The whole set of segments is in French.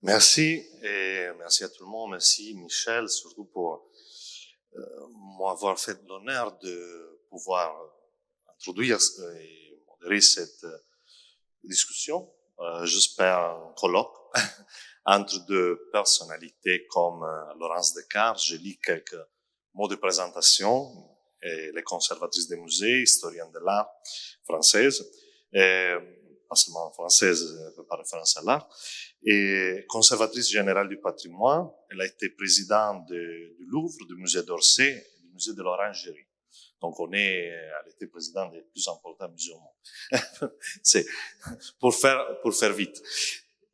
Merci et merci à tout le monde. Merci Michel, surtout pour m'avoir fait l'honneur de pouvoir introduire et modérer cette discussion. J'espère un colloque entre deux personnalités comme Laurence Descartes. Je lis quelques mots de présentation. Et les conservatrices des musées, historienne de l'art française, et pas seulement française par référence à l'art, et conservatrice générale du patrimoine. Elle a été présidente du Louvre, du musée d'Orsay et du musée de l'Orangerie. Donc elle était présidente des plus importants musées au monde. C'est pour faire vite.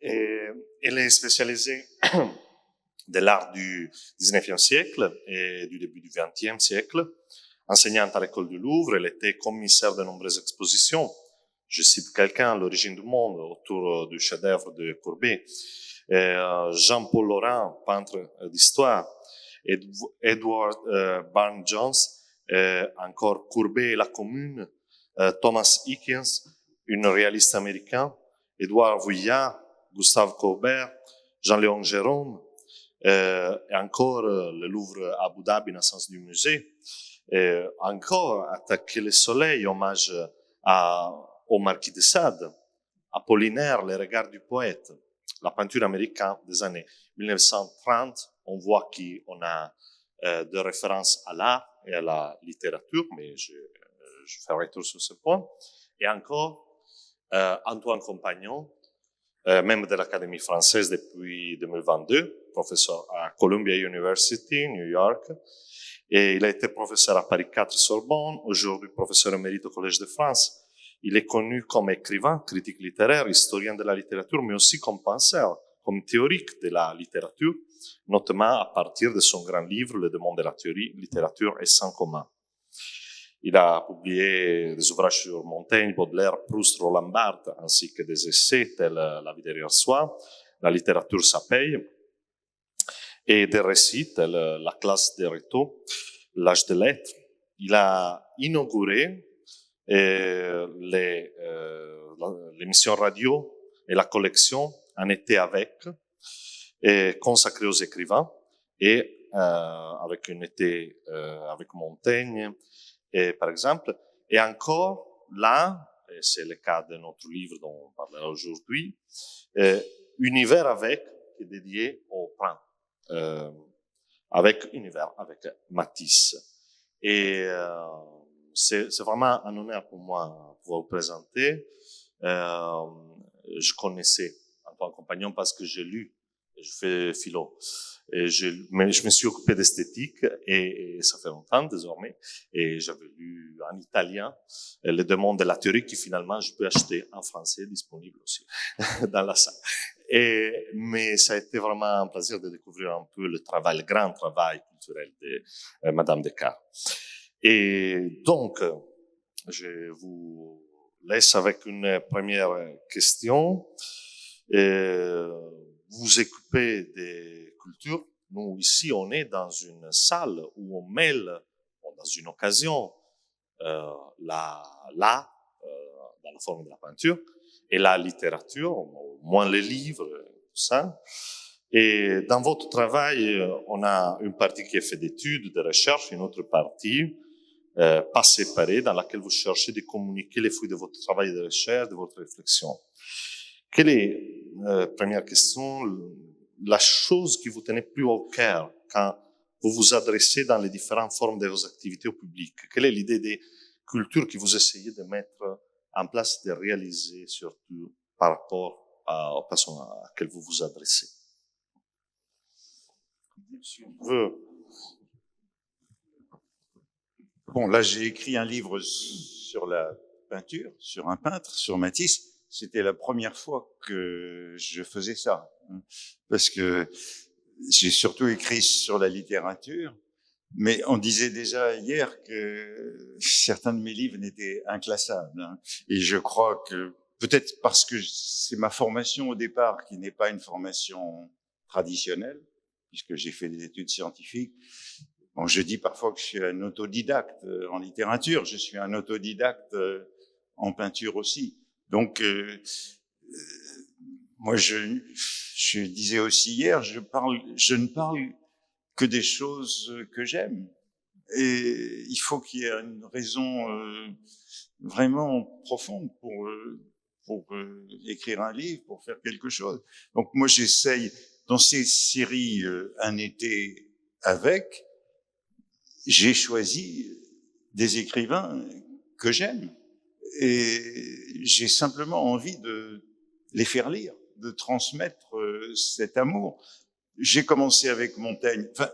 Et elle est spécialisée de l'art du 19e siècle et du début du 20e siècle. Enseignante à l'école du Louvre, elle était commissaire de nombreuses expositions. Je cite quelqu'un, L'origine du monde, autour du chef-d'œuvre de Courbet. Jean-Paul Laurent, peintre d'histoire. Edward Burne-Jones, encore Courbet et la Commune. Thomas Eakins, une réaliste américain. Édouard Vuillard, Gustave Courbet, Jean-Léon Gérôme. Et encore le Louvre à Abu Dhabi, naissance du musée. Et encore Attaquer le soleil, hommage au Marquis de Sade. Apollinaire, Les regards du poète. La peinture américaine des années 1930, on voit qu'on a de références à l'art et à la littérature, mais je ferai retour sur ce point. Et encore Antoine Compagnon, membre de l'Académie française depuis 2022, professeur à Columbia University, New York. Et il a été professeur à Paris 4 Sorbonne, aujourd'hui professeur émérite au Collège de France. Il est connu comme écrivain, critique littéraire, historien de la littérature, mais aussi comme penseur, comme théorique de la littérature, notamment à partir de son grand livre, Le démon de la théorie, littérature et sans commun. Il a publié des ouvrages sur Montaigne, Baudelaire, Proust, Roland Barthes, ainsi que des essais tels La vie derrière soi, La littérature, ça paye, et des récits tels La classe des Rétaux, L'âge des lettres. Il a inauguré l'émission radio et la collection Un été avec, consacrée aux écrivains, et avec un été avec Montaigne, et, par exemple. Et encore là, et c'est le cas de notre livre dont on parlera aujourd'hui, Univers avec, qui est dédié au printemps, avec Univers, avec Matisse. Et c'est vraiment un honneur pour moi de pouvoir vous présenter. Je connaissais Antoine Compagnon parce que j'ai lu, je fais philo. Mais je me suis occupé d'esthétique et ça fait longtemps désormais. Et j'avais lu en italien Le démon de la théorie qui finalement je peux acheter en français, disponible aussi dans la salle. Mais ça a été vraiment un plaisir de découvrir un peu le grand travail culturel de Madame Descartes. Et donc, je vous laisse avec une première question. Vous occupez des cultures. Nous, ici, on est dans une salle où on mêle, dans une occasion, l'art, dans la forme de la peinture, et la littérature, au moins les livres, tout ça. Et dans votre travail, on a une partie qui est faite d'études, de recherches, une autre partie pas séparée, dans laquelle vous cherchez de communiquer les fruits de votre travail de recherche, de votre réflexion. Quelle est, première question, la chose qui vous tenait plus au cœur quand vous vous adressez dans les différentes formes de vos activités au public? Quelle est l'idée des cultures que vous essayez de mettre en place, de réaliser, surtout par rapport aux personnes à laquelle vous vous adressez? Bon, là, j'ai écrit un livre sur la peinture, sur un peintre, sur Matisse. C'était la première fois que je faisais ça, hein, parce que j'ai surtout écrit sur la littérature. Mais on disait déjà hier que certains de mes livres n'étaient inclassables, hein, et je crois que peut-être parce que c'est ma formation au départ, qui n'est pas une formation traditionnelle, puisque j'ai fait des études scientifiques. Bon, je dis parfois que je suis un autodidacte en littérature, je suis un autodidacte en peinture aussi. Donc, moi, je disais aussi hier, je ne parle que des choses que j'aime. Et il faut qu'il y ait une raison vraiment profonde pour écrire un livre, pour faire quelque chose. Donc moi, j'essaye, dans ces séries Un été avec, j'ai choisi des écrivains que j'aime. Et j'ai simplement envie de les faire lire, de transmettre cet amour. J'ai commencé avec Montaigne. Enfin,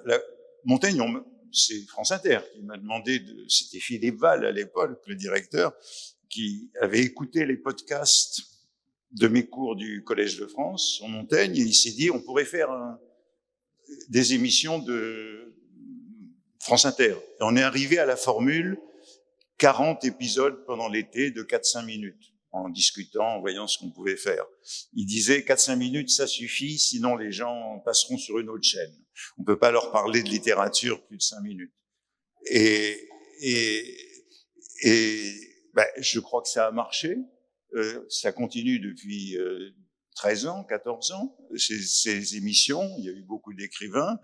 Montaigne, c'est France Inter qui m'a demandé c'était Philippe Val à l'époque, le directeur, qui avait écouté les podcasts de mes cours du Collège de France sur Montaigne, et il s'est dit, on pourrait faire des émissions de France Inter. Et on est arrivé à la formule 40 épisodes pendant l'été de 4-5 minutes, en discutant, en voyant ce qu'on pouvait faire. Il disait 4-5 minutes, ça suffit, sinon les gens passeront sur une autre chaîne. On peut pas leur parler de littérature plus de 5 minutes. Et je crois que ça a marché. Ça continue depuis 13 ans, 14 ans, ces émissions. Il y a eu beaucoup d'écrivains.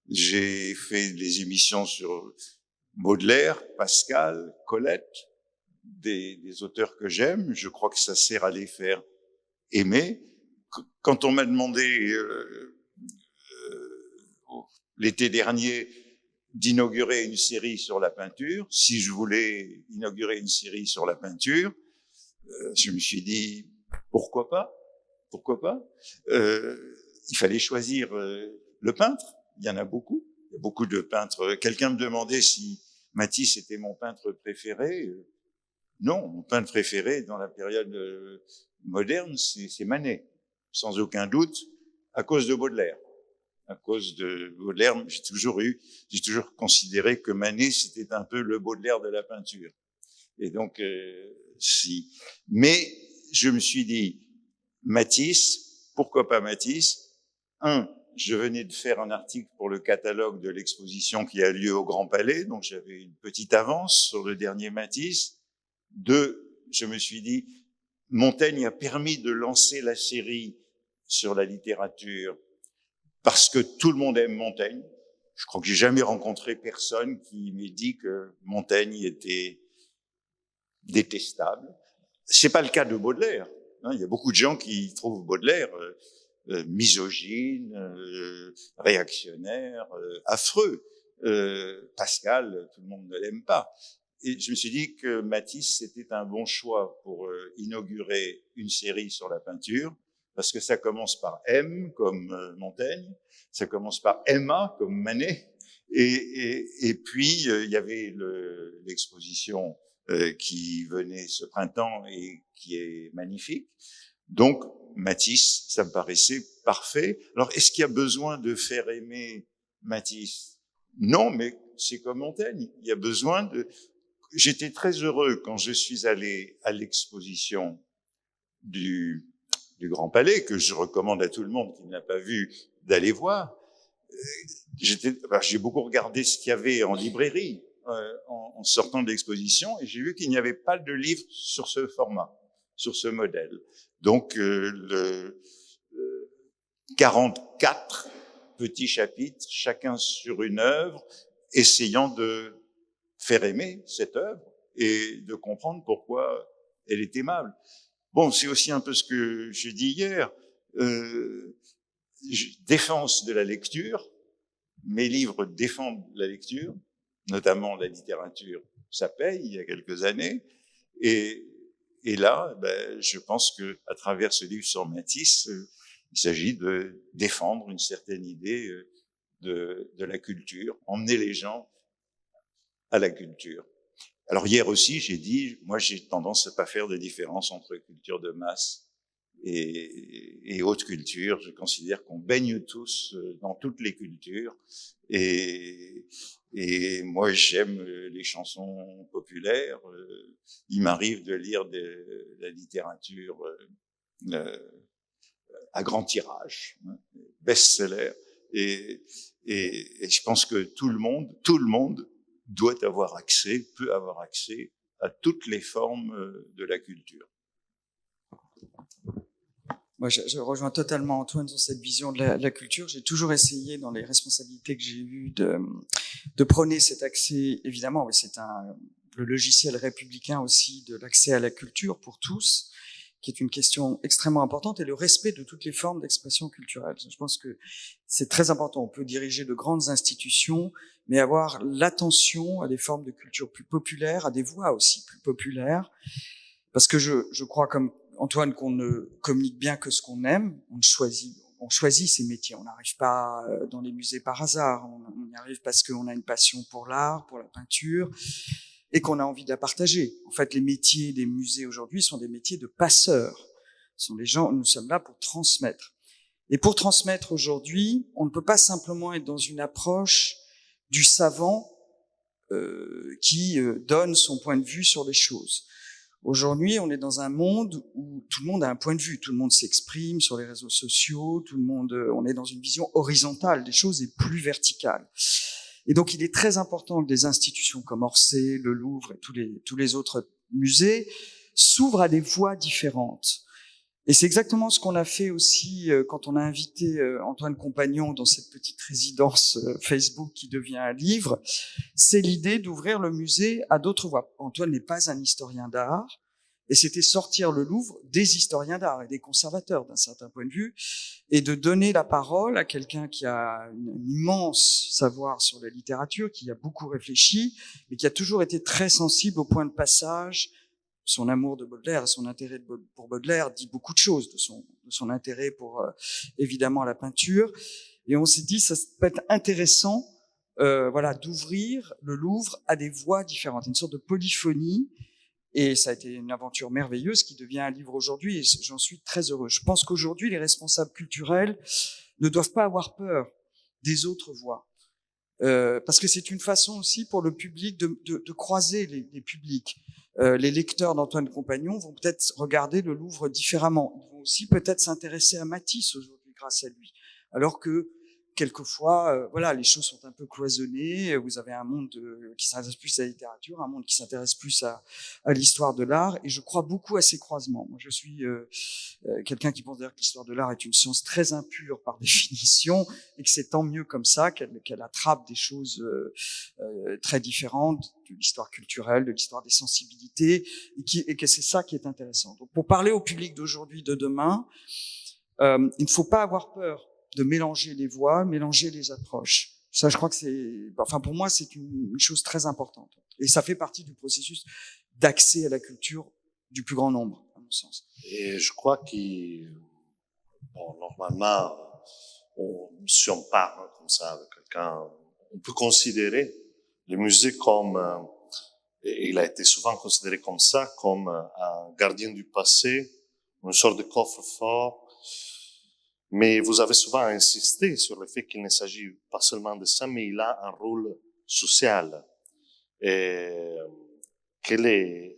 J'ai fait des émissions sur Baudelaire, Pascal, Colette, des auteurs que j'aime. Je crois que ça sert à les faire aimer. Quand on m'a demandé l'été dernier d'inaugurer une série sur la peinture, si je voulais inaugurer une série sur la peinture, je me suis dit pourquoi pas. Il fallait choisir le peintre. Il y en a beaucoup. Il y a beaucoup de peintres. Quelqu'un me demandait si Matisse était mon peintre préféré. Non, mon peintre préféré dans la période moderne, c'est Manet, sans aucun doute, à cause de Baudelaire. À cause de Baudelaire, j'ai toujours considéré que Manet, c'était un peu le Baudelaire de la peinture. Et donc, mais je me suis dit, Matisse, pourquoi pas Matisse? Je venais de faire un article pour le catalogue de l'exposition qui a lieu au Grand Palais, donc j'avais une petite avance sur le dernier Matisse. 2, je me suis dit, Montaigne a permis de lancer la série sur la littérature parce que tout le monde aime Montaigne. Je crois que j'ai jamais rencontré personne qui m'ait dit que Montaigne était détestable. C'est pas le cas de Baudelaire. Il y a beaucoup de gens qui trouvent Baudelaire misogyne, réactionnaire, affreux. Pascal, tout le monde ne l'aime pas. Et je me suis dit que Matisse, c'était un bon choix pour inaugurer une série sur la peinture, parce que ça commence par M, comme Montaigne, ça commence par Emma, comme Manet, et puis il y avait l'exposition qui venait ce printemps et qui est magnifique. Donc, Matisse, ça me paraissait parfait. Alors, est-ce qu'il y a besoin de faire aimer Matisse? Non, mais c'est comme Montaigne. Il y a besoin de... J'étais très heureux quand je suis allé à l'exposition du Grand Palais, que je recommande à tout le monde qui ne l'a pas vu d'aller voir. J'ai beaucoup regardé ce qu'il y avait en librairie en sortant de l'exposition, et j'ai vu qu'il n'y avait pas de livre sur ce format, sur ce modèle. Donc, 44 petits chapitres, chacun sur une œuvre, essayant de faire aimer cette œuvre et de comprendre pourquoi elle est aimable. Bon, c'est aussi un peu ce que j'ai dit hier. Défense de la lecture. Mes livres défendent la lecture, notamment la littérature. Ça paye, il y a quelques années. Et là, je pense que à travers ce livre sur Matisse, il s'agit de défendre une certaine idée de la culture, emmener les gens à la culture. Alors hier aussi, j'ai dit, moi j'ai tendance à pas faire de différence entre culture de masse et haute culture. Je considère qu'on baigne tous dans toutes les cultures, et moi j'aime les chansons populaires. Il m'arrive de lire de la littérature à grand tirage, best-seller, et je pense que tout le monde doit avoir accès, peut avoir accès à toutes les formes de la culture. Moi, je rejoins totalement Antoine sur cette vision de la culture. J'ai toujours essayé, dans les responsabilités que j'ai eues, de prôner cet accès. Évidemment, oui, le logiciel républicain aussi de l'accès à la culture pour tous, qui est une question extrêmement importante, et le respect de toutes les formes d'expression culturelle. Je pense que c'est très important. On peut diriger de grandes institutions, mais avoir l'attention à des formes de culture plus populaires, à des voix aussi plus populaires, parce que je crois, comme Antoine, qu'on ne communique bien que ce qu'on aime. On choisit ces métiers. On n'arrive pas dans les musées par hasard. On y arrive parce qu'on a une passion pour l'art, pour la peinture, et qu'on a envie de la partager. En fait, les métiers des musées aujourd'hui sont des métiers de passeurs. Ce sont des gens, nous sommes là pour transmettre. Et pour transmettre aujourd'hui, on ne peut pas simplement être dans une approche du savant qui donne son point de vue sur les choses. Aujourd'hui, on est dans un monde où tout le monde a un point de vue, tout le monde s'exprime sur les réseaux sociaux, on est dans une vision horizontale des choses et plus verticale. Et donc, il est très important que des institutions comme Orsay, le Louvre et tous les autres musées s'ouvrent à des voies différentes. Et c'est exactement ce qu'on a fait aussi quand on a invité Antoine Compagnon dans cette petite résidence Facebook qui devient un livre. C'est l'idée d'ouvrir le musée à d'autres voies. Antoine n'est pas un historien d'art, et c'était sortir le Louvre des historiens d'art et des conservateurs d'un certain point de vue, et de donner la parole à quelqu'un qui a un immense savoir sur la littérature, qui a beaucoup réfléchi, mais qui a toujours été très sensible au point de passage. Son amour de Baudelaire, son intérêt pour Baudelaire dit beaucoup de choses de son intérêt pour évidemment la peinture. Et on s'est dit, ça peut être intéressant, d'ouvrir le Louvre à des voix différentes, une sorte de polyphonie. Et ça a été une aventure merveilleuse qui devient un livre aujourd'hui, et j'en suis très heureux. Je pense qu'aujourd'hui, les responsables culturels ne doivent pas avoir peur des autres voix. Parce que c'est une façon aussi pour le public de croiser les publics. Les lecteurs d'Antoine Compagnon vont peut-être regarder le Louvre différemment. Ils vont aussi peut-être s'intéresser à Matisse aujourd'hui grâce à lui. Alors que quelquefois, les choses sont un peu cloisonnées. Vous avez un monde qui s'intéresse plus à la littérature, un monde qui s'intéresse plus à l'histoire de l'art. Et je crois beaucoup à ces croisements. Moi, je suis quelqu'un qui pense d'ailleurs que l'histoire de l'art est une science très impure par définition, et que c'est tant mieux comme ça, qu'elle attrape des choses très différentes de l'histoire culturelle, de l'histoire des sensibilités, et que c'est ça qui est intéressant. Donc, pour parler au public d'aujourd'hui, de demain, il ne faut pas avoir peur de mélanger les voix, mélanger les approches. Ça, je crois que pour moi, c'est une chose très importante. Et ça fait partie du processus d'accès à la culture du plus grand nombre, à mon sens. Et je crois normalement, si on parle comme ça avec quelqu'un, on peut considérer le musée comme, et il a été souvent considéré comme ça, comme un gardien du passé, une sorte de coffre-fort. Mais vous avez souvent insisté sur le fait qu'il ne s'agit pas seulement de ça, mais il a un rôle social. Et quelle est,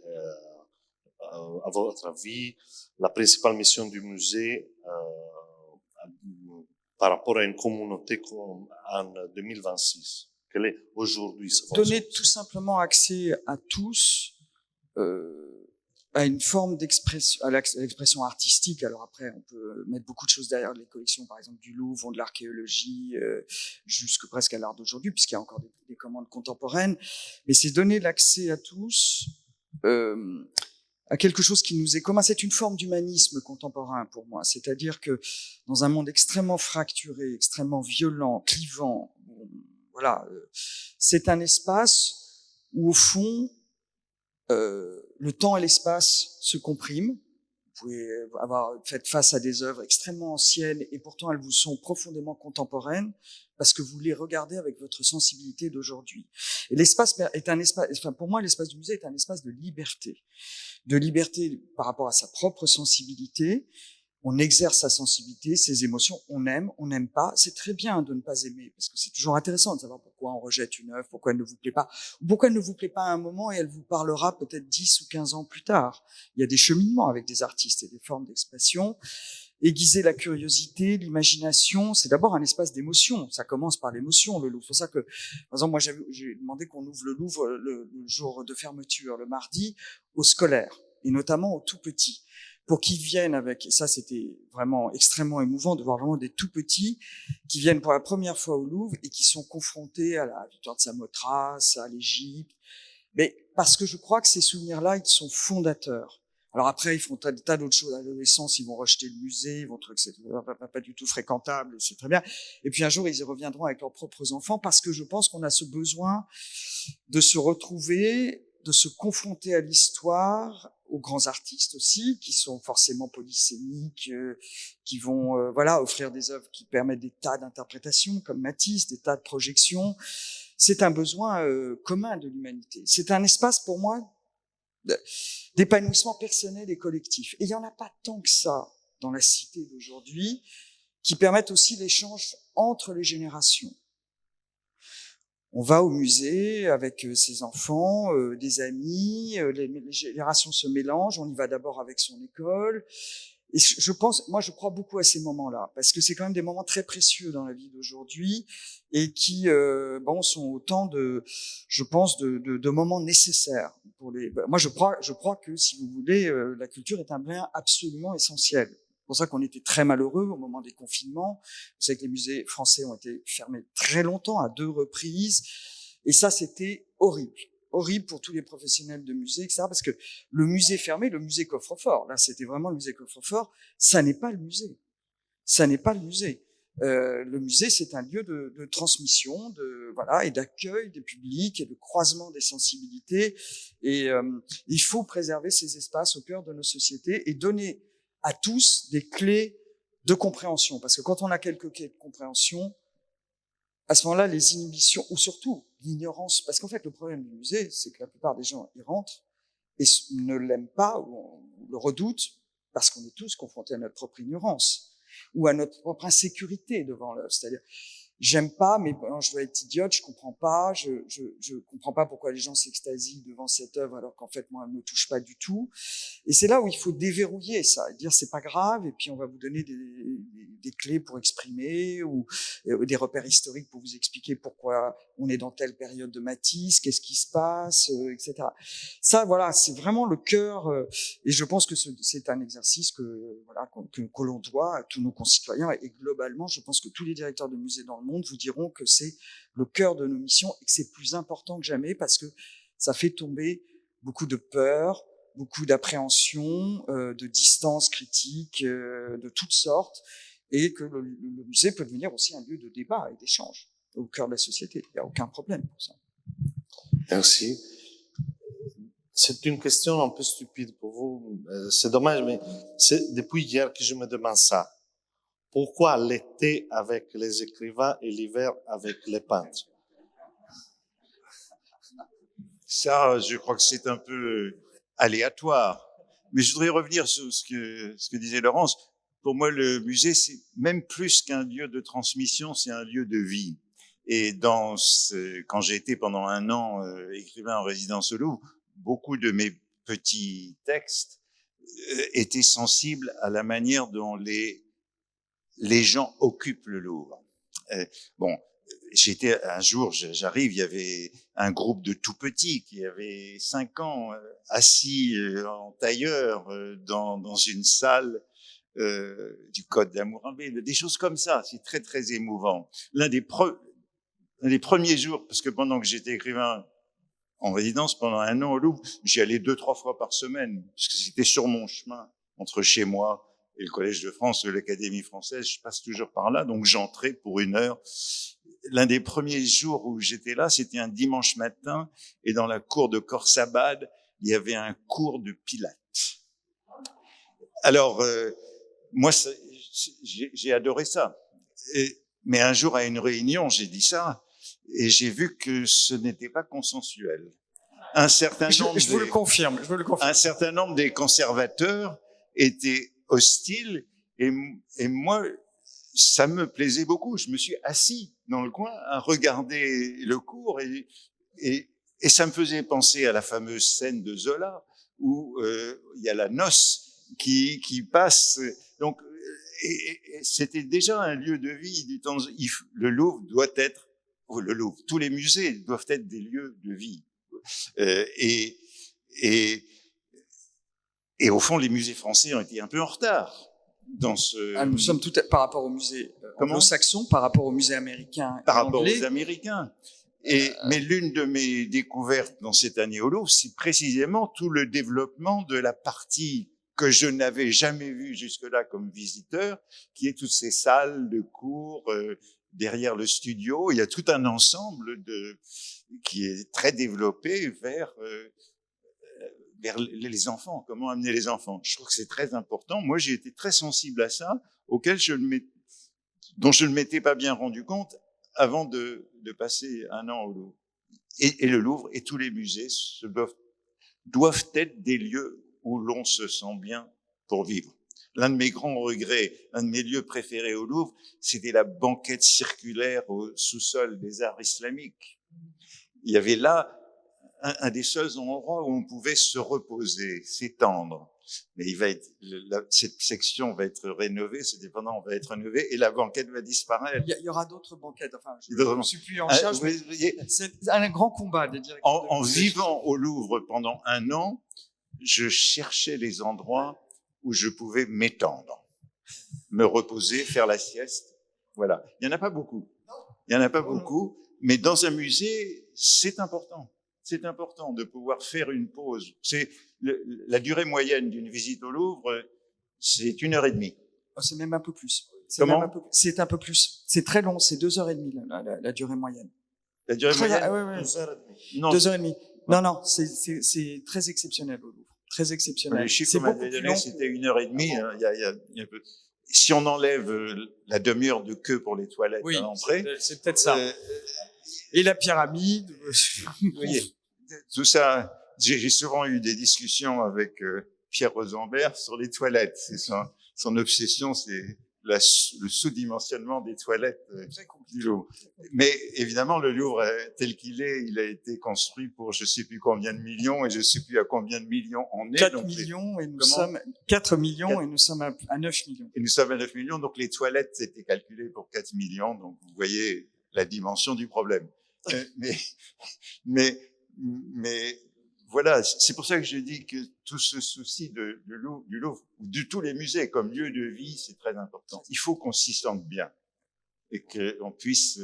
à votre avis, la principale mission du musée par rapport à une communauté en 2026? Quelle est aujourd'hui sa fonction? Donner tout simplement accès à tous à une forme d'expression, à l'expression artistique. Alors après, on peut mettre beaucoup de choses derrière les collections, par exemple du Louvre, de l'archéologie, jusque presque à l'art d'aujourd'hui, puisqu'il y a encore des commandes contemporaines. Mais c'est donner l'accès à tous à quelque chose qui nous est commun. C'est une forme d'humanisme contemporain pour moi. C'est-à-dire que dans un monde extrêmement fracturé, extrêmement violent, clivant, c'est un espace où, au fond, le temps et l'espace se compriment. Vous pouvez fait face à des œuvres extrêmement anciennes, et pourtant elles vous sont profondément contemporaines, parce que vous les regardez avec votre sensibilité d'aujourd'hui. Et l'espace est un espace, pour moi, l'espace du musée est un espace de liberté par rapport à sa propre sensibilité. On exerce sa sensibilité, ses émotions, on n'aime pas. C'est très bien de ne pas aimer, parce que c'est toujours intéressant de savoir pourquoi on rejette une œuvre, pourquoi elle ne vous plaît pas, ou pourquoi elle ne vous plaît pas à un moment et elle vous parlera peut-être 10 ou 15 ans plus tard. Il y a des cheminements avec des artistes et des formes d'expression. Aiguiser la curiosité, l'imagination, c'est d'abord un espace d'émotion. Ça commence par l'émotion, le Louvre. C'est pour ça que, par exemple, moi, j'ai demandé qu'on ouvre le Louvre le jour de fermeture, le mardi, aux scolaires, et notamment aux tout petits. pour qu'ils viennent avec, et ça c'était vraiment extrêmement émouvant de voir vraiment des tout petits qui viennent pour la première fois au Louvre et qui sont confrontés à la victoire de Samothrace, à l'Égypte, mais parce que je crois que ces souvenirs-là, ils sont fondateurs. Alors après, ils font des tas d'autres choses. À l'adolescence, ils vont rejeter le musée, ils vont trouver que c'est pas du tout fréquentable, et c'est très bien. Et puis un jour, ils y reviendront avec leurs propres enfants, parce que je pense qu'on a ce besoin de se retrouver, de se confronter à l'histoire, aux grands artistes aussi, qui sont forcément polysémiques, qui vont offrir des œuvres qui permettent des tas d'interprétations, comme Matisse, des tas de projections. C'est un besoin commun de l'humanité. C'est un espace pour moi d'épanouissement personnel et collectif. Et il n'y en a pas tant que ça dans la cité d'aujourd'hui, qui permettent aussi l'échange entre les générations. On va au musée avec ses enfants, des amis, les générations se mélangent, on y va d'abord avec son école. Et je crois beaucoup à ces moments-là, parce que c'est quand même des moments très précieux dans la vie d'aujourd'hui et qui, sont autant de moments nécessaires pour les. Moi, je crois que, si vous voulez, la culture est un bien absolument essentiel. C'est pour ça qu'on était très malheureux au moment des confinements. Vous savez que les musées français ont été fermés très longtemps, à 2 reprises, et ça, c'était horrible. Horrible pour tous les professionnels de musée, etc. Parce que le musée fermé, le musée coffre-fort, là, c'était vraiment le musée coffre-fort, ça n'est pas le musée. Ça n'est pas le musée. Le musée, c'est un lieu de transmission, et d'accueil des publics et de croisement des sensibilités. Et il faut préserver ces espaces au cœur de nos sociétés et donner à tous des clés de compréhension. Parce que quand on a quelques clés de compréhension, à ce moment-là, les inhibitions, ou surtout l'ignorance, parce qu'en fait, le problème du musée, c'est que la plupart des gens y rentrent et ne l'aiment pas ou le redoutent parce qu'on est tous confrontés à notre propre ignorance ou à notre propre insécurité devant l'œuvre. C'est-à-dire, j'aime pas, mais bon, je dois être idiote, je comprends pas, je comprends pas pourquoi les gens s'extasient devant cette œuvre alors qu'en fait, moi, elle me touche pas du tout. Et c'est là où il faut déverrouiller ça et dire c'est pas grave, et puis on va vous donner des clés pour exprimer ou des repères historiques pour vous expliquer pourquoi on est dans telle période de Matisse, qu'est-ce qui se passe, etc. Ça, voilà, c'est vraiment le cœur, et je pense que c'est un exercice que l'on doit à tous nos concitoyens, et globalement, je pense que tous les directeurs de musées dans le monde vous diront que c'est le cœur de nos missions et que c'est plus important que jamais parce que ça fait tomber beaucoup de peur, beaucoup d'appréhension, de distance critique, de toutes sortes, et que le musée peut devenir aussi un lieu de débat et d'échange au cœur de la société. Il n'y a aucun problème pour ça. Merci. C'est une question un peu stupide pour vous. C'est dommage, mais c'est depuis hier que je me demande ça. Pourquoi l'été avec les écrivains et l'hiver avec les peintres? Ça, je crois que c'est un peu aléatoire. Mais je voudrais revenir sur ce que disait Laurence. Pour moi, le musée, c'est même plus qu'un lieu de transmission, c'est un lieu de vie. Et quand j'ai été pendant 1 an écrivain en résidence au Louvre, beaucoup de mes petits textes étaient sensibles à la manière dont les gens occupent le Louvre. J'étais un jour, j'arrive, il y avait un groupe de tout petits qui avaient 5 ans, assis en tailleur dans une salle du Code d'Hammurabi, des choses comme ça. C'est très très émouvant. L'un des premiers jours, parce que pendant que j'étais écrivain en résidence pendant 1 an au Louvre, j'y allais 2-3 fois par semaine, parce que c'était sur mon chemin entre chez moi et le Collège de France, l'Académie française. Je passe toujours par là, donc j'entrais pour 1 heure. L'un des premiers jours où j'étais là, c'était un dimanche matin, et dans la cour de Khorsabad, il y avait un cours de Pilate. Alors, moi, j'ai adoré ça. Mais un jour, à une réunion, j'ai dit ça, et j'ai vu que ce n'était pas consensuel. Je vous le confirme. Un certain nombre des conservateurs étaient hostiles, et moi, ça me plaisait beaucoup. Je me suis assis dans le coin à regarder le cours, et ça me faisait penser à la fameuse scène de Zola où il y a la noce qui passe. Donc, et c'était déjà un lieu de vie du temps. Le Louvre doit être, tous les musées doivent être des lieux de vie. Et Et au fond, les musées français ont été un peu en retard dans ce... Nous sommes par rapport aux musées anglo-saxons, par rapport aux musées américains par et rapport anglais. aux Américains. Mais l'une de mes découvertes dans cette année au Louvre, c'est précisément tout le développement de la partie que je n'avais jamais vue jusque-là comme visiteur, qui est toutes ces salles de cours derrière le studio. Il y a tout un ensemble qui est très développé vers les enfants, comment amener les enfants. Je trouve que c'est très important. Moi, j'ai été très sensible à ça, dont je ne m'étais pas bien rendu compte avant de passer un an au Louvre. Et le Louvre et tous les musées doivent être des lieux où l'on se sent bien pour vivre. L'un de mes grands regrets, un de mes lieux préférés au Louvre, c'était la banquette circulaire au sous-sol des arts islamiques. Il y avait là un des seuls endroits où on pouvait se reposer, s'étendre. Mais cette section va être rénovée, ce dépendant va être rénové et la banquette va disparaître. Il y aura d'autres banquettes. Enfin, je ne suis plus en charge. C'est un grand combat des directeurs. En vivant au Louvre pendant un an, je cherchais les endroits où je pouvais m'étendre, me reposer, faire la sieste. Voilà. Il n'y en a pas beaucoup. Il n'y en a pas beaucoup. Mais dans un musée, c'est important. C'est important de pouvoir faire une pause. La durée moyenne d'une visite au Louvre, c'est 1h30. Oh, c'est même un peu plus. Comment ? C'est un peu plus. C'est très long, c'est 2h30 la durée moyenne. La durée moyenne ? Ouais. 2h30. Non. 2h30. Non, c'est très exceptionnel au Louvre. Très exceptionnel. Les chiffres qu'on m'avait donnés, c'était 1h30. Il y a un peu. Si on enlève la demi-heure de queue pour les toilettes à l'entrée, c'est peut-être ça. Et la pyramide. Vous voyez, tout ça. J'ai souvent eu des discussions avec Pierre Rosenberg sur les toilettes. C'est son obsession, c'est le sous-dimensionnement des toilettes du Louvre. Mais évidemment, le Louvre tel qu'il est, il a été construit pour je sais plus combien de millions et je sais plus à combien de millions on est. 4 millions et nous sommes 4 millions et nous sommes à 9 millions. Et nous sommes à 9 millions, donc les toilettes c'était calculé pour 4 millions, donc vous voyez la dimension du problème. Mais voilà, c'est pour ça que je dis que tout ce souci du Louvre, ou de tous les musées comme lieu de vie, c'est très important. Il faut qu'on s'y sente bien et qu'on puisse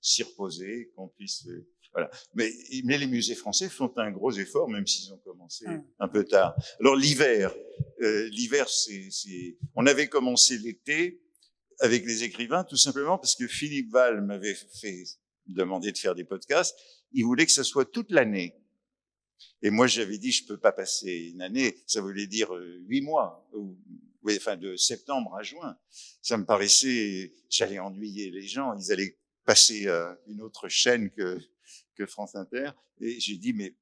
s'y reposer, qu'on puisse voilà. Mais les musées français font un gros effort, même s'ils ont commencé un peu tard. Alors l'hiver, on avait commencé l'été avec les écrivains, tout simplement parce que Philippe Val m'avait demandé de faire des podcasts. Il voulait que ça soit toute l'année. Et moi, j'avais dit, je peux pas passer une année. Ça voulait dire 8 mois. Enfin, de septembre à juin. Ça me paraissait, j'allais ennuyer les gens. Ils allaient passer une autre chaîne que France Inter. Et j'ai dit, mais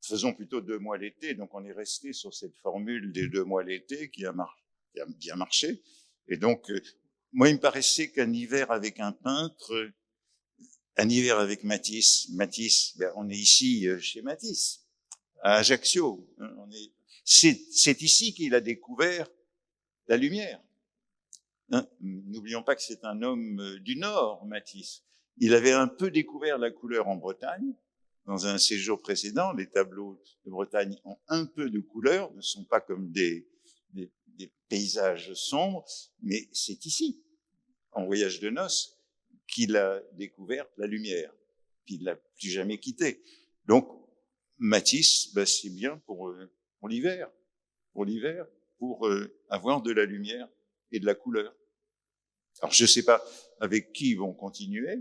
faisons plutôt 2 mois l'été. Donc, on est resté sur cette formule des 2 mois l'été qui a bien marché. Et donc, moi, il me paraissait qu'un hiver avec un peintre, un hiver avec Matisse, ben, on est ici chez Matisse, à Ajaccio. C'est ici qu'il a découvert la lumière. N'oublions pas que c'est un homme du Nord, Matisse. Il avait un peu découvert la couleur en Bretagne. Dans un séjour précédent, les tableaux de Bretagne ont un peu de couleur, ne sont pas comme des paysages sombres, mais c'est ici, en voyage de noces, qu'il a découvert la lumière, puis il l'a plus jamais quitté. Donc, Matisse, ben, c'est bien pour l'hiver, pour avoir de la lumière et de la couleur. Alors, je sais pas avec qui ils vont continuer,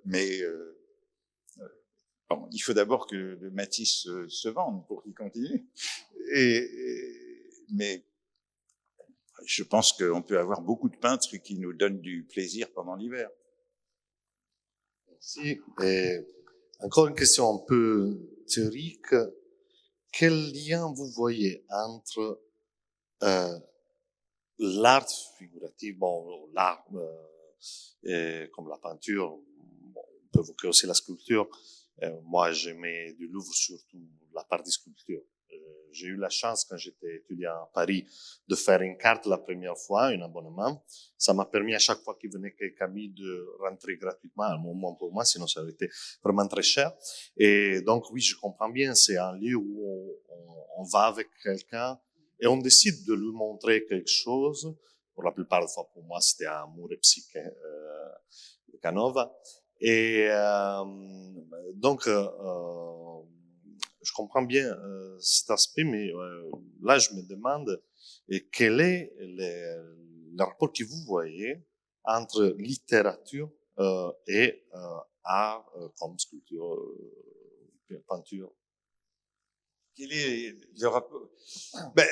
mais bon, il faut d'abord que le Matisse se vende pour qu'il continue. Mais je pense qu'on peut avoir beaucoup de peintres qui nous donnent du plaisir pendant l'hiver. Merci. Et encore une question un peu théorique. Quel lien vous voyez entre l'art figuratif, bon, l'art comme la peinture, bon, on peut évoquer aussi la sculpture. Moi, j'aimais du Louvre surtout la partie sculpture. J'ai eu la chance, quand j'étais étudiant à Paris, de faire une carte la première fois, un abonnement. Ça m'a permis à chaque fois qu'il venait quelqu'un de rentrer gratuitement, un moment pour moi, sinon ça aurait été vraiment très cher. Et donc, oui, je comprends bien, c'est un lieu où on va avec quelqu'un et on décide de lui montrer quelque chose. Pour la plupart des fois, pour moi, c'était Amour et Psyche de Canova. Et donc, je comprends bien cet aspect, mais là, je me demande quel est le rapport que vous voyez entre littérature et art comme sculpture, peinture. Quel est le rapport? Ben,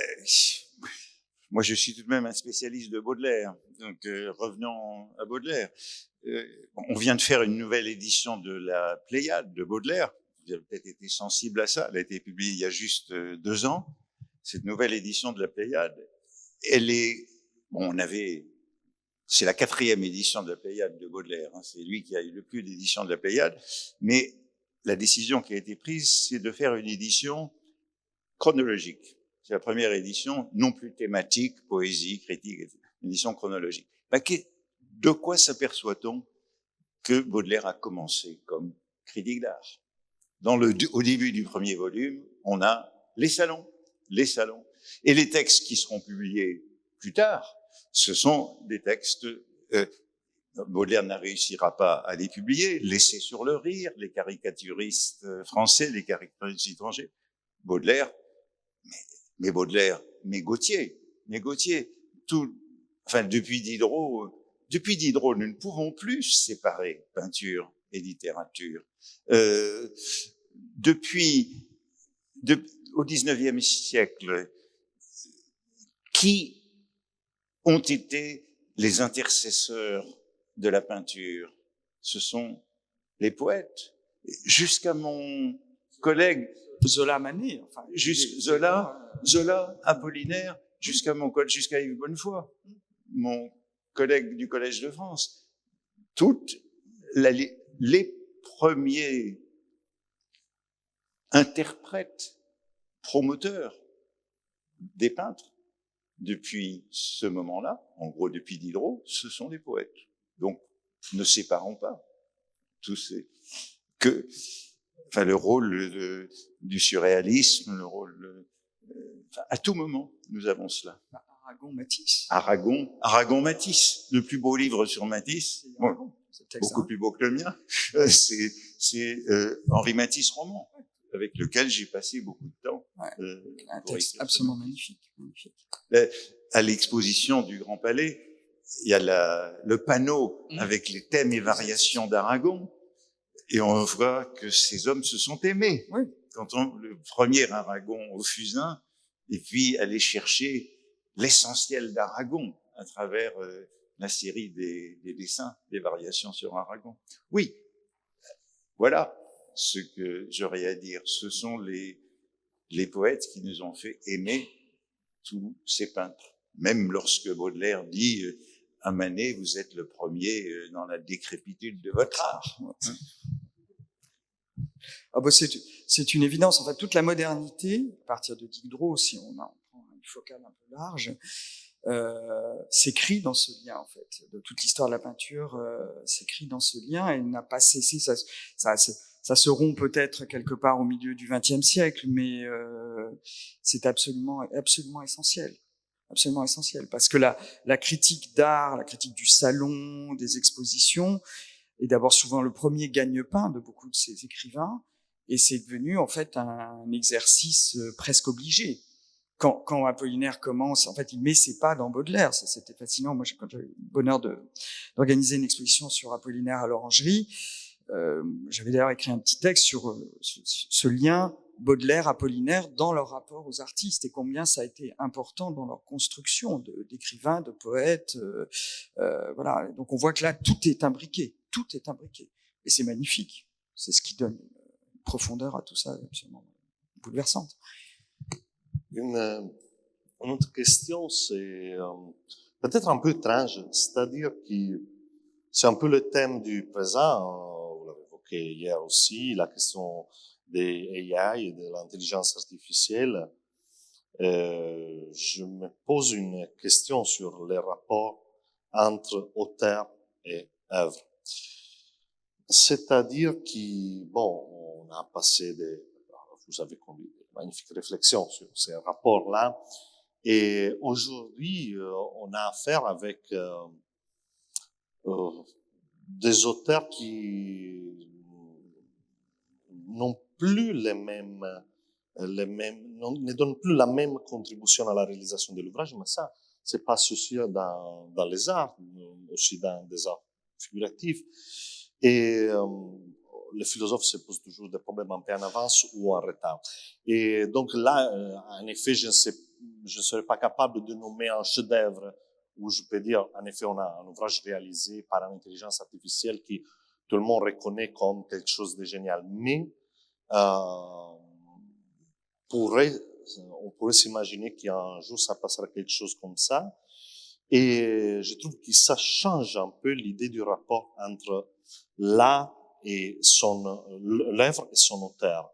moi, je suis tout de même un spécialiste de Baudelaire. Donc, revenons à Baudelaire. On vient de faire une nouvelle édition de la Pléiade de Baudelaire. Vous avez peut-être été sensible à ça. Elle a été publiée il y a juste 2 ans. Cette nouvelle édition de la Pléiade, elle est, bon, c'est la 4e édition de la Pléiade de Baudelaire. Hein. C'est lui qui a eu le plus d'éditions de la Pléiade. Mais la décision qui a été prise, c'est de faire une édition chronologique. C'est la première édition, non plus thématique, poésie, critique, etc. Une édition chronologique. De quoi s'aperçoit-on que Baudelaire a commencé comme critique d'art? Au début du premier volume, on a les salons. Et les textes qui seront publiés plus tard, ce sont des textes, Baudelaire n'a réussira pas à les publier, L'essai sur le rire, les caricaturistes français, les caricaturistes étrangers. Baudelaire, mais Gautier, depuis Diderot, nous ne pouvons plus séparer peinture et littérature. Au XIXe siècle, qui ont été les intercesseurs de la peinture? Ce sont les poètes. Jusqu'à mon collègue Zola Manet, enfin. Zola, Apollinaire, jusqu'à Yves Bonnefoy, mon collègue du Collège de France. Les premiers interprètes, promoteurs des peintres, depuis ce moment-là, en gros depuis Diderot, ce sont les poètes. Donc, ne séparons pas le rôle du surréalisme, le rôle, à tout moment, nous avons cela. Aragon, Matisse. Le plus beau livre sur Matisse, beaucoup plus beau que le mien, c'est Henri Matisse roman, avec lequel j'ai passé beaucoup de temps. Un texte absolument magnifique. À l'exposition du Grand Palais, il y a le panneau avec les thèmes et variations d'Aragon, et on voit que ces hommes se sont aimés. Oui. Le premier Aragon au fusain, et puis aller chercher l'essentiel d'Aragon à travers la série des dessins, des variations sur Aragon. Oui, voilà ce que j'aurais à dire. Ce sont les poètes qui nous ont fait aimer tous ces peintres. Même lorsque Baudelaire dit à Manet, vous êtes le premier dans la décrépitude de votre art. C'est une évidence. En fait, toute la modernité, à partir de Diderot, si on prend une focale un peu large, s'écrit dans ce lien, en fait. De toute l'histoire de la peinture s'écrit dans ce lien et n'a pas cessé. Ça se rompt peut-être quelque part au milieu du XXe siècle, mais c'est absolument essentiel. Absolument essentiel. Parce que la critique d'art, la critique du salon, des expositions, est d'abord souvent le premier gagne-pain de beaucoup de ces écrivains, et c'est devenu en fait un exercice presque obligé. Quand Apollinaire commence, en fait, il met ses pas dans Baudelaire. C'était fascinant. Moi, quand j'ai eu le bonheur d'organiser une exposition sur Apollinaire à l'Orangerie, j'avais d'ailleurs écrit un petit texte sur ce lien Baudelaire-Apollinaire dans leur rapport aux artistes et combien ça a été important dans leur construction d'écrivains, de poètes. Voilà. Donc on voit que là, tout est imbriqué. Et c'est magnifique. C'est ce qui donne une profondeur à tout ça absolument bouleversante. Une autre question, c'est peut-être un peu étrange, c'est-à-dire que c'est un peu le thème du présent, vous l'avez évoqué hier aussi, la question des AI et de l'intelligence artificielle. Je me pose une question sur les rapports entre auteur et œuvre. C'est-à-dire que, on a passé vous avez conduit de magnifiques réflexions sur ces rapports-là, Et aujourd'hui, on a affaire avec des auteurs qui n'ont plus ne donnent plus la même contribution à la réalisation de l'ouvrage, mais ça, c'est pas aussi dans les arts, aussi dans des arts figuratifs. Et les philosophes se posent toujours des problèmes un peu en avance ou en retard. Et donc là, en effet, je ne serais pas capable de nommer un chef-d'œuvre où je peux dire, en effet, on a un ouvrage réalisé par une intelligence artificielle qui tout le monde reconnaît comme quelque chose de génial. Mais on pourrait s'imaginer qu'un jour ça passera quelque chose comme ça. Et je trouve que ça change un peu l'idée du rapport entre l'art et l'œuvre et son auteur.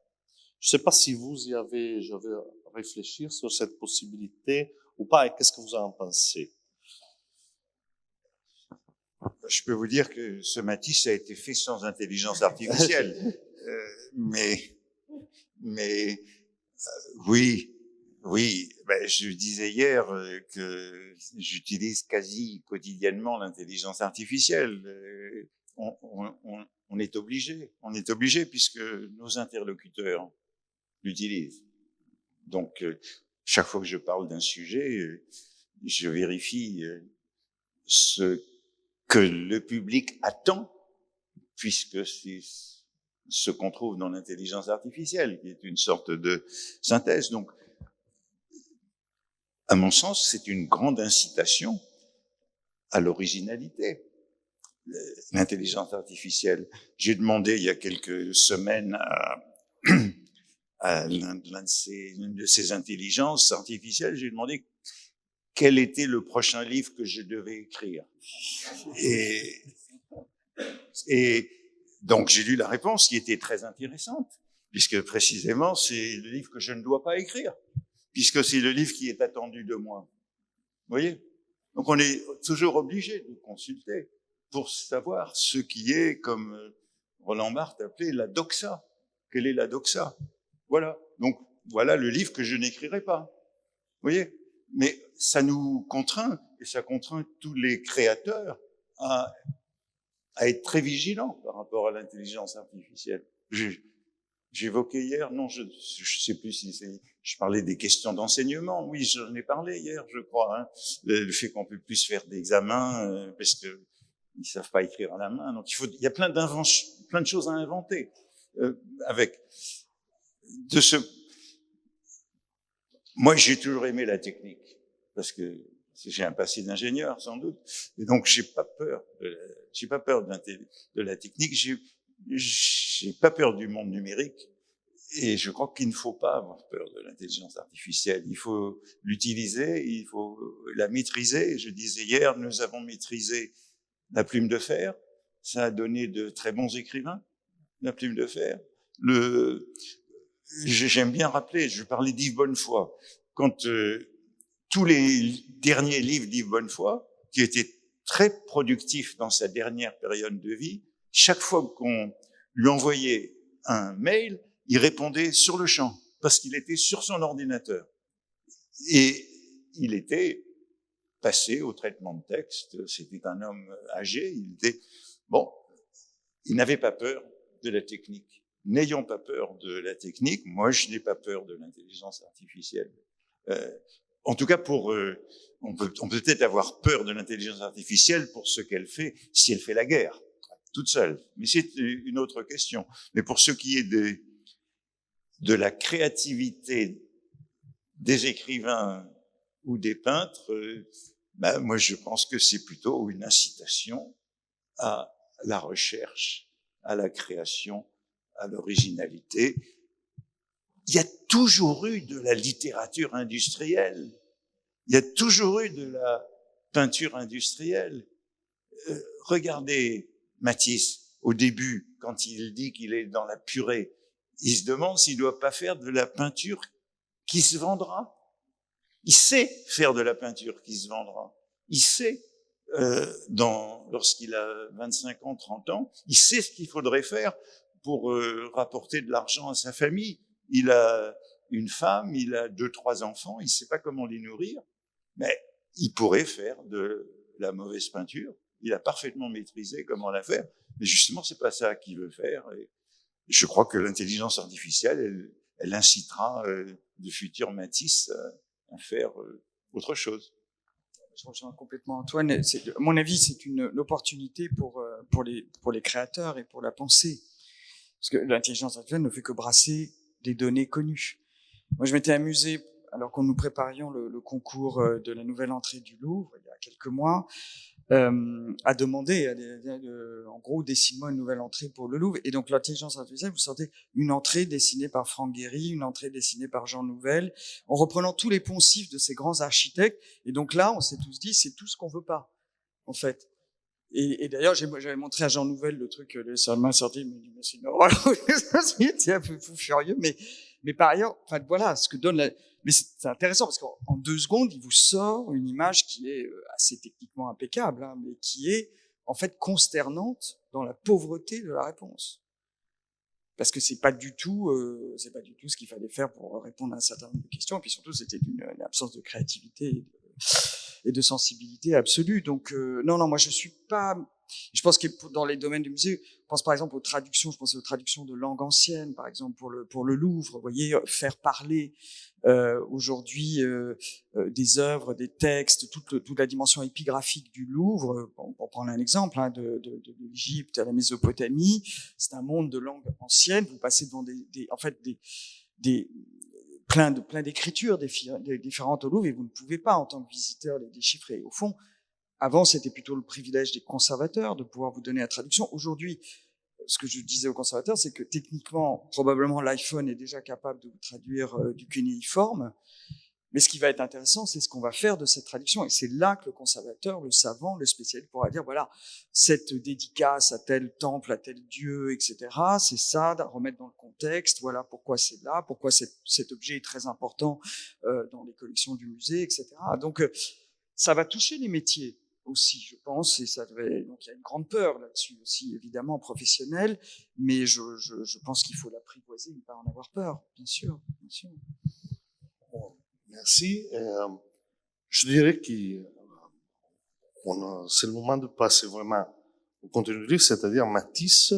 Je ne sais pas si je vais réfléchir sur cette possibilité ou pas, et qu'est-ce que vous en pensez? Je peux vous dire que ce Matisse a été fait sans intelligence artificielle. Mais oui, ben, je disais hier que j'utilise quasi quotidiennement l'intelligence artificielle. On est obligé puisque nos interlocuteurs l'utilisent. Donc, chaque fois que je parle d'un sujet, je vérifie ce que le public attend, puisque c'est ce qu'on trouve dans l'intelligence artificielle, qui est une sorte de synthèse. Donc, à mon sens, c'est une grande incitation à l'originalité, l'intelligence artificielle. J'ai demandé il y a quelques semaines à l'une de ces intelligences artificielles, j'ai demandé quel était le prochain livre que je devais écrire. Et donc j'ai lu la réponse qui était très intéressante, puisque précisément c'est le livre que je ne dois pas écrire, puisque c'est le livre qui est attendu de moi. Vous voyez? Donc on est toujours obligé de consulter pour savoir ce qui est, comme Roland Barthes appelait, la doxa. Quelle est la doxa? Voilà. Donc voilà le livre que je n'écrirai pas. Vous voyez? Mais ça nous contraint, et ça contraint tous les créateurs à être très vigilants par rapport à l'intelligence artificielle. J'évoquais hier, non, je sais plus si je parlais des questions d'enseignement. Oui, j'en ai parlé hier, je crois. Hein. Le fait qu'on peut plus se faire d'examens parce que ils savent pas écrire à la main. Donc il y a plein de choses à inventer avec de ce. Moi, j'ai toujours aimé la technique parce que j'ai un passé d'ingénieur sans doute, et donc j'ai pas peur de la technique. J'ai pas peur du monde numérique, et je crois qu'il ne faut pas avoir peur de l'intelligence artificielle. Il faut l'utiliser, il faut la maîtriser. Je disais hier, nous avons maîtrisé la plume de fer. Ça a donné de très bons écrivains, la plume de fer. J'aime bien rappeler, je parlais d'Yves Bonnefoy. Quand tous les derniers livres d'Yves Bonnefoy, qui étaient très productifs dans sa dernière période de vie, chaque fois qu'on lui envoyait un mail, il répondait sur le champ, parce qu'il était sur son ordinateur. Et il était passé au traitement de texte, c'était un homme âgé, il n'avait pas peur de la technique. N'ayons pas peur de la technique, moi je n'ai pas peur de l'intelligence artificielle. En tout cas, on peut peut-être avoir peur de l'intelligence artificielle pour ce qu'elle fait, si elle fait la guerre, toute seule. Mais c'est une autre question. Mais pour ce qui est de la créativité des écrivains ou des peintres, moi je pense que c'est plutôt une incitation à la recherche, à la création, à l'originalité. Il y a toujours eu de la littérature industrielle. Il y a toujours eu de la peinture industrielle. Regardez Matisse, au début, quand il dit qu'il est dans la purée, il se demande s'il ne doit pas faire de la peinture qui se vendra. Il sait faire de la peinture qui se vendra. Il sait, lorsqu'il a 25 ans, 30 ans, il sait ce qu'il faudrait faire pour rapporter de l'argent à sa famille. Il a une femme, il a 2-3 enfants, il sait pas comment les nourrir, mais il pourrait faire de la mauvaise peinture. Il a parfaitement maîtrisé comment la faire, mais justement, c'est pas ça qu'il veut faire. Et je crois que l'intelligence artificielle, elle incitera de futurs Matisse à faire autre chose. Je rejoins complètement Antoine. À mon avis, c'est une opportunité pour les créateurs et pour la pensée. Parce que l'intelligence artificielle ne fait que brasser des données connues. Moi, je m'étais amusé, alors qu'on nous préparions le concours de la nouvelle entrée du Louvre, il y a quelques mois, à demander, en gros, dessine-moi une nouvelle entrée pour le Louvre. Et donc, l'intelligence artificielle, vous sortez une entrée dessinée par Franck Gehry, une entrée dessinée par Jean Nouvel, en reprenant tous les poncifs de ces grands architectes. Et donc là, on s'est tous dit, c'est tout ce qu'on veut pas, en fait. Et d'ailleurs, j'avais montré à Jean Nouvel le truc, sur le main sorti, il m'a dit, mais c'est une horreur. C'était un peu fou furieux, mais par ailleurs, enfin, voilà, ce que donne mais c'est intéressant parce qu'en 2 secondes, il vous sort une image qui est assez techniquement impeccable, hein, mais qui est, en fait, consternante dans la pauvreté de la réponse. Parce que c'est pas du tout ce qu'il fallait faire pour répondre à un certain nombre de questions. Et puis surtout, c'était une absence de créativité et de sensibilité absolue. Donc non, moi je suis pas. Je pense que dans les domaines du musée, je pense par exemple aux traductions. Je pense aux traductions de langues anciennes, par exemple pour le Louvre. Vous voyez, faire parler aujourd'hui des œuvres, des textes, toute la dimension épigraphique du Louvre. Pour prendre un exemple, hein, de l'Égypte à la Mésopotamie, c'est un monde de langues anciennes. Vous passez devant des plein d'écritures différentes au Louvre et vous ne pouvez pas, en tant que visiteur, les déchiffrer. Au fond, avant, c'était plutôt le privilège des conservateurs de pouvoir vous donner la traduction. Aujourd'hui, ce que je disais aux conservateurs, c'est que techniquement, probablement l'iPhone est déjà capable de vous traduire du cunéiforme. Mais ce qui va être intéressant, c'est ce qu'on va faire de cette traduction. Et c'est là que le conservateur, le savant, le spécialiste pourra dire, voilà, cette dédicace à tel temple, à tel dieu, etc., c'est ça, remettre dans le contexte, voilà pourquoi c'est là, pourquoi cet objet est très important dans les collections du musée, etc. Donc, ça va toucher les métiers aussi, je pense, et donc il y a une grande peur là-dessus aussi, évidemment, professionnelle, mais je pense qu'il faut l'apprivoiser, ne pas en avoir peur, bien sûr, bien sûr. Bon, merci. Je dirais que c'est le moment de passer vraiment au contenu du livre, c'est-à-dire Matisse.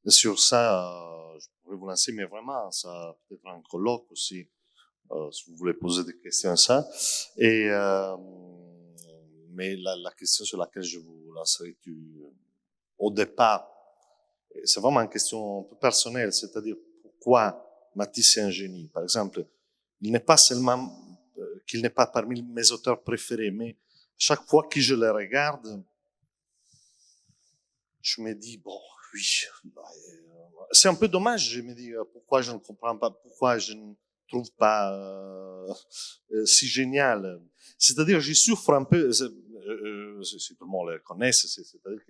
Sur ça, je pourrais vous lancer, mais vraiment, ça peut être un colloque aussi, si vous voulez poser des questions à ça. Et mais la question sur laquelle je vous lancerai au départ, c'est vraiment une question un peu personnelle, c'est-à-dire pourquoi Matisse est un génie. Par exemple, il n'est pas seulement qu'il n'est pas parmi mes auteurs préférés, mais chaque fois que je le regarde, je me dis, bon, oui, c'est un peu dommage, je me dis, pourquoi je ne comprends pas, pourquoi je ne trouve pas si génial. C'est-à-dire, je souffre un peu, si tout le monde le connaît, c'est-à-dire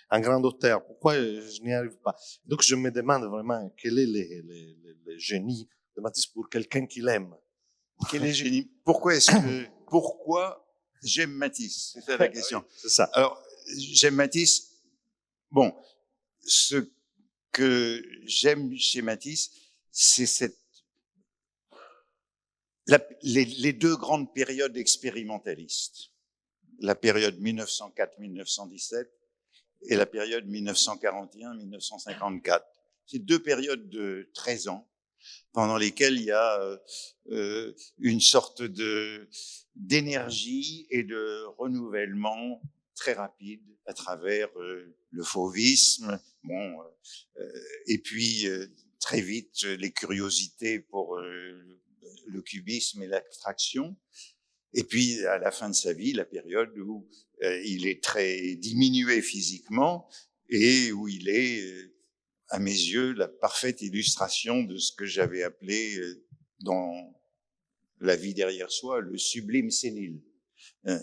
un grand auteur, pourquoi je n'y arrive pas. Donc, je me demande vraiment quel est le génie de Matisse pour quelqu'un qui l'aime. Quel est le génie? Pourquoi j'aime Matisse? C'est ça la question. Oui, c'est ça. Alors, j'aime Matisse. Bon, ce que j'aime chez Matisse, c'est les 2 grandes périodes expérimentalistes. La période 1904-1917 et la période 1941-1954. C'est 2 périodes de 13 ans pendant lesquelles il y a une sorte d'énergie et de renouvellement très rapide à travers le fauvisme, et puis très vite les curiosités pour le cubisme et l'abstraction. Et puis, à la fin de sa vie, la période où il est très diminué physiquement et où il est, à mes yeux, la parfaite illustration de ce que j'avais appelé dans La vie derrière soi, le sublime sénile.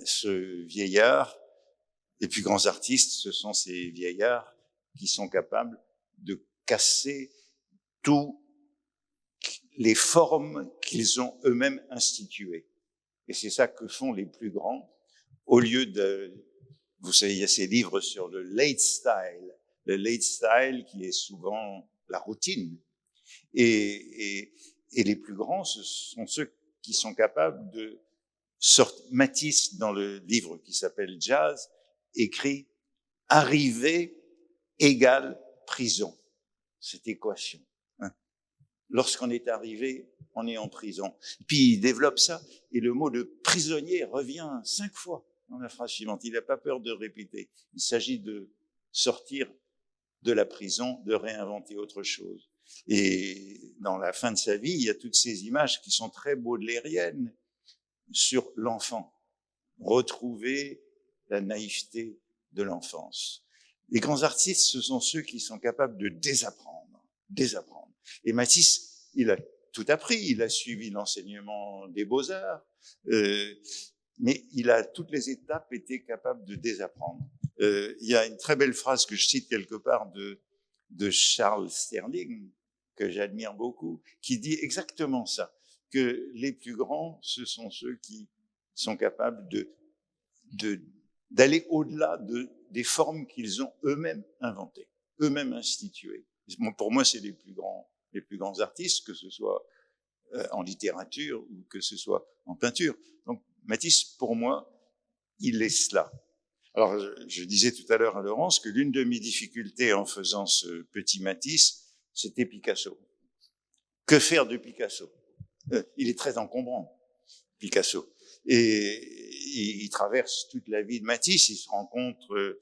Ce vieillard, les plus grands artistes, ce sont ces vieillards qui sont capables de casser toutes les formes qu'ils ont eux-mêmes instituées. Et c'est ça que font les plus grands. Au lieu vous savez, il y a ces livres sur le late style qui est souvent la routine. Et Et les plus grands, ce sont ceux qui sont capables de sortir. Matisse, dans le livre qui s'appelle Jazz, écrit « Arrivée égale prison ». Cette équation. Lorsqu'on est arrivé, on est en prison. Puis il développe ça, et le mot de prisonnier revient 5 fois dans la phrase suivante. Il n'a pas peur de répéter. Il s'agit de sortir de la prison, de réinventer autre chose. Et dans la fin de sa vie, il y a toutes ces images qui sont très baudelairiennes sur l'enfant. Retrouver la naïveté de l'enfance. Les grands artistes, ce sont ceux qui sont capables de désapprendre. Et Matisse, il a tout appris. Il a suivi l'enseignement des beaux-arts, mais il a, à toutes les étapes, été capable de désapprendre. Il y a une très belle phrase que je cite quelque part de Charles Sterling, que j'admire beaucoup, qui dit exactement ça, que les plus grands, ce sont ceux qui sont capables d'aller au-delà des formes qu'ils ont eux-mêmes inventées, eux-mêmes instituées. Pour moi, c'est les plus grands artistes, que ce soit en littérature ou que ce soit en peinture. Donc, Matisse, pour moi, il est cela. Alors, je disais tout à l'heure à Laurence que l'une de mes difficultés en faisant ce petit Matisse, c'était Picasso. Que faire de Picasso? Il est très encombrant, Picasso. Et il traverse toute la vie de Matisse. Il se rencontre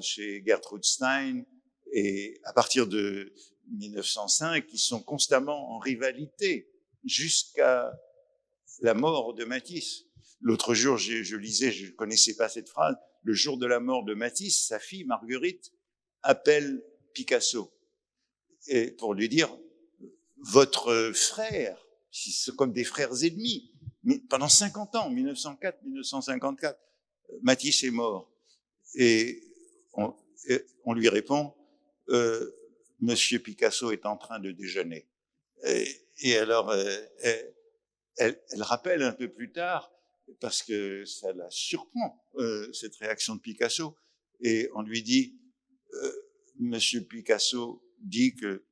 chez Gertrude Stein. Et à partir de 1905, ils sont constamment en rivalité jusqu'à la mort de Matisse. L'autre jour, je lisais, je ne connaissais pas cette phrase, le jour de la mort de Matisse, sa fille Marguerite appelle Picasso et pour lui dire « Votre frère », c'est comme des frères ennemis, mais pendant 50 ans, 1904-1954, Matisse est mort. Et on lui répond Monsieur Picasso est en train de déjeuner. Et alors, elle rappelle un peu plus tard, parce que ça la surprend, cette réaction de Picasso, et on lui dit Monsieur Picasso dit que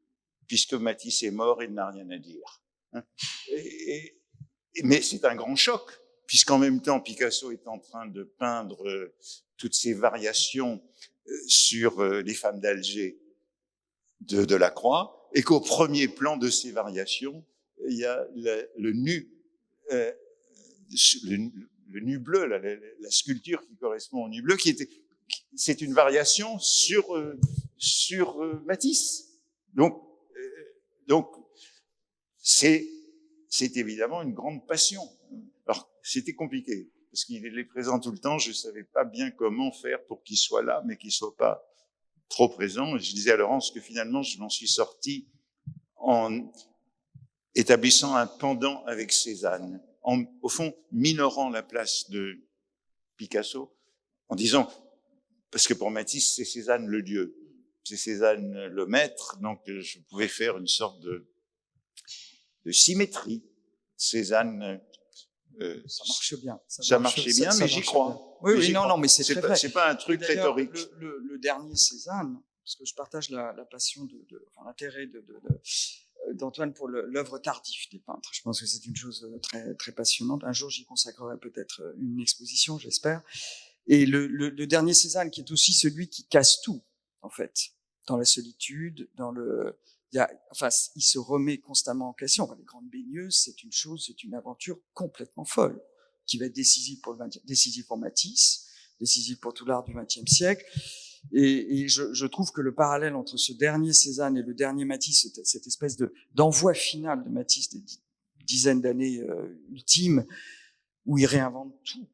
puisque Matisse est mort, il n'a rien à dire. Mais c'est un grand choc, puisqu'en même temps, Picasso est en train de peindre toutes ces variations sur les femmes d'Alger de Delacroix, et qu'au premier plan de ces variations, il y a le nu bleu, la sculpture qui correspond au nu bleu, c'est une variation sur Matisse. Donc c'est évidemment une grande passion. Alors c'était compliqué parce qu'il est présent tout le temps. Je savais pas bien comment faire pour qu'il soit là, mais qu'il soit pas trop présent. Et je disais à Laurence que finalement je m'en suis sorti en établissant un pendant avec Cézanne, au fond minorant la place de Picasso, en disant, parce que pour Matisse c'est Cézanne le dieu, c'est Cézanne le maître, donc je pouvais faire une sorte de symétrie. Cézanne, ça marche bien. Ça marchait bien, mais j'y crois. Oui, non, mais c'est très vrai. C'est pas un truc rhétorique. Le dernier Cézanne, parce que je partage la passion l'intérêt d'Antoine pour l'œuvre tardive des peintres. Je pense que c'est une chose très, très passionnante. Un jour, j'y consacrerai peut-être une exposition, j'espère. Et le dernier Cézanne, qui est aussi celui qui casse tout, en fait, dans la solitude, il se remet constamment en question. Les Grandes Baigneuses, c'est une aventure complètement folle, qui va être décisive pour Matisse, décisive pour tout l'art du XXe siècle. Et je trouve que le parallèle entre ce dernier Cézanne et le dernier Matisse, cette espèce d'envoi final de Matisse des dizaines d'années ultimes, où il réinvente tout,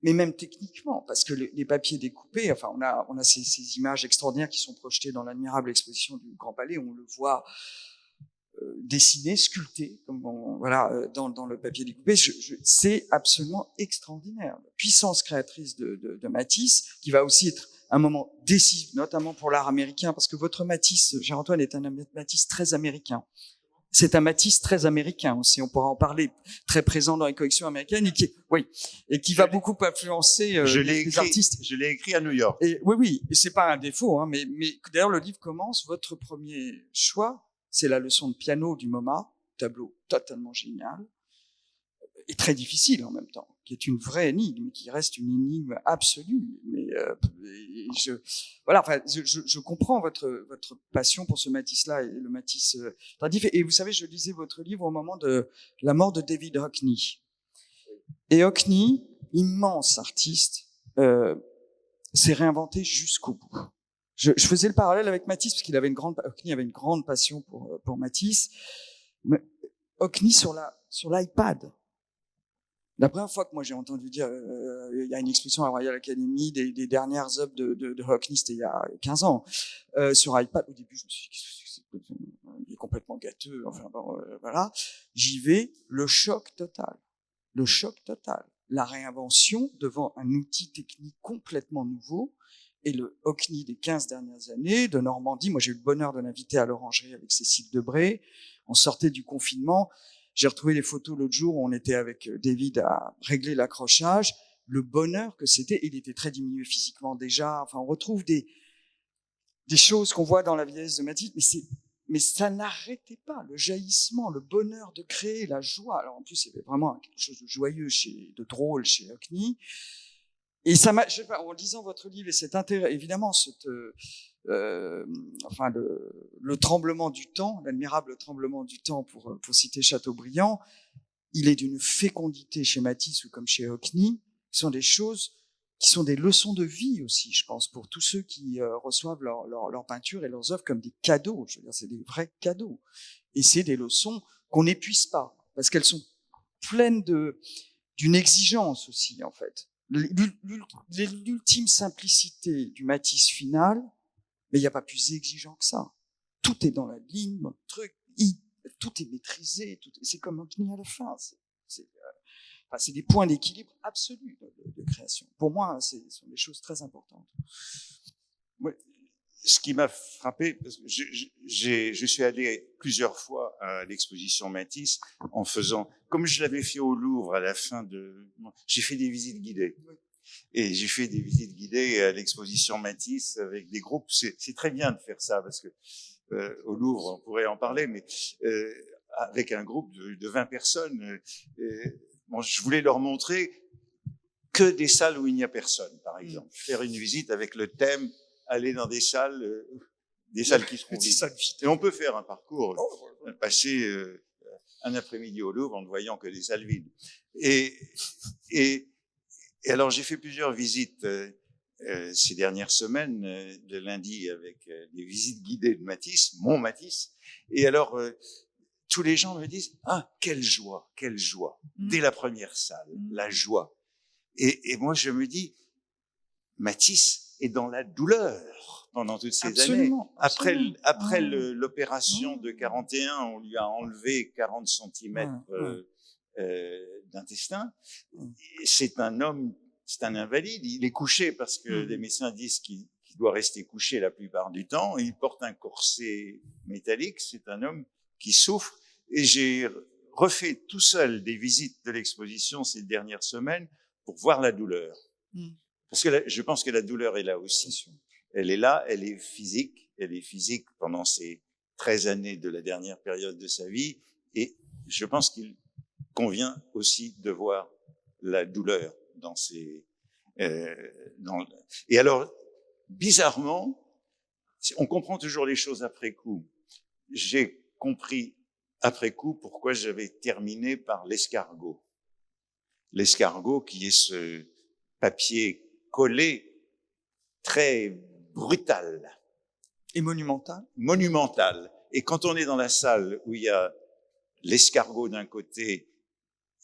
mais même techniquement, parce que les papiers découpés, enfin, on a ces images extraordinaires qui sont projetées dans l'admirable exposition du Grand Palais, où on le voit dessiné, sculpté, dans le papier découpé. C'est absolument extraordinaire. La puissance créatrice de Matisse, qui va aussi être un moment décisif, notamment pour l'art américain, parce que votre Matisse, cher Antoine, est un Matisse très américain. C'est un Matisse très américain aussi, on pourra en parler, très présent dans les collections américaines et qui va beaucoup influencer les artistes. Je l'ai écrit à New York. Et oui, et c'est pas un défaut, hein, mais d'ailleurs le livre commence, votre premier choix, c'est la leçon de piano du MoMA, tableau totalement génial et très difficile en même temps, qui est une vraie énigme, qui reste une énigme absolue. Mais je comprends votre passion pour ce Matisse-là et le Matisse tardif. Et vous savez, je lisais votre livre au moment de la mort de David Hockney. Et Hockney, immense artiste, s'est réinventé jusqu'au bout. Je faisais le parallèle avec Matisse parce qu'il avait Hockney avait une grande passion pour Matisse. Mais Hockney sur l'iPad. La première fois que moi j'ai entendu dire, il y a une exposition à la Royal Academy des dernières œuvres de Hockney, c'était il y a 15 ans, sur iPad. Au début, je me suis dit, il est complètement gâteux. Enfin bon, voilà. J'y vais, le choc total. La réinvention devant un outil technique complètement nouveau. Et le Hockney des 15 dernières années, de Normandie. Moi, j'ai eu le bonheur de l'inviter à l'Orangerie avec Cécile Debré. On sortait du confinement. J'ai retrouvé des photos l'autre jour où on était avec David à régler l'accrochage. Le bonheur que c'était. Il était très diminué physiquement déjà. Enfin, on retrouve des choses qu'on voit dans la vieillesse de Matisse, mais ça n'arrêtait pas. Le jaillissement, le bonheur de créer, la joie. Alors, en plus, il y avait vraiment quelque chose de joyeux, de drôle chez Hockney. Et ça m'a, en lisant votre livre et cet intérêt, évidemment, le tremblement du temps, l'admirable tremblement du temps, pour citer Chateaubriand, il est d'une fécondité chez Matisse ou comme chez Hockney, qui sont des choses qui sont des leçons de vie aussi, je pense, pour tous ceux qui reçoivent leur peinture et leurs œuvres comme des cadeaux. Je veux dire, c'est des vrais cadeaux. Et c'est des leçons qu'on n'épuise pas, parce qu'elles sont pleines d'une exigence aussi, en fait. L'ultime simplicité du Matisse final, mais il n'y a pas plus exigeant que ça. Tout est dans la ligne, tout est maîtrisé, c'est comme Hockney à la fin. C'est des points d'équilibre absolus de création. Pour moi, ce sont des choses très importantes. Ouais. Ce qui m'a frappé, parce que je suis allé plusieurs fois à l'exposition Matisse en faisant, comme je l'avais fait au Louvre à la fin j'ai fait des visites guidées. Et j'ai fait des visites guidées à l'exposition Matisse avec des groupes. C'est très bien de faire ça parce que au Louvre, on pourrait en parler, mais avec un groupe de 20 personnes, je voulais leur montrer que des salles où il n'y a personne, par exemple. Faire une visite avec le thème, aller dans des salles qui seront vides. Et on peut faire un parcours, passer un après-midi au Louvre en ne voyant que des salles vides. Et alors, j'ai fait plusieurs visites ces dernières semaines, de lundi, avec des visites guidées de Matisse, mon Matisse. Et alors, tous les gens me disent « Ah, quelle joie !» Dès la première salle, la joie. Et moi, je me dis, Matisse est dans la douleur pendant toutes ces années. Après l'opération de 41, on lui a enlevé 40 centimètres d'intestin. C'est un homme, c'est un invalide. Il est couché parce que les médecins disent qu'il doit rester couché la plupart du temps. Il porte un corset métallique. C'est un homme qui souffre. Et j'ai refait tout seul des visites de l'exposition ces dernières semaines pour voir la douleur. Parce que je pense que la douleur est là aussi. Elle est là, elle est physique pendant ces 13 années de la dernière période de sa vie. Et je pense qu'il convient aussi de voir la douleur dans ces... Et alors, bizarrement, on comprend toujours les choses après coup. J'ai compris après coup pourquoi j'avais terminé par l'escargot. L'escargot qui est ce papier collé très brutal. Et monumental. Monumental. Et quand on est dans la salle où il y a l'escargot d'un côté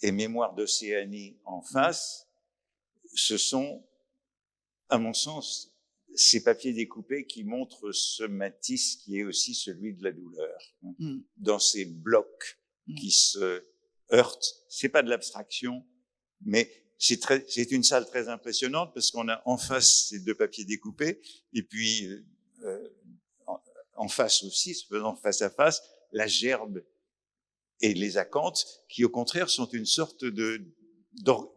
et Mémoire d'Océanie en face, ce sont, à mon sens, ces papiers découpés qui montrent ce Matisse qui est aussi celui de la douleur. Dans ces blocs qui se heurtent. C'est pas de l'abstraction, mais c'est une salle très impressionnante parce qu'on a en face ces deux papiers découpés et puis en face aussi, se faisant face à face, la gerbe et les acanthes qui au contraire sont une sorte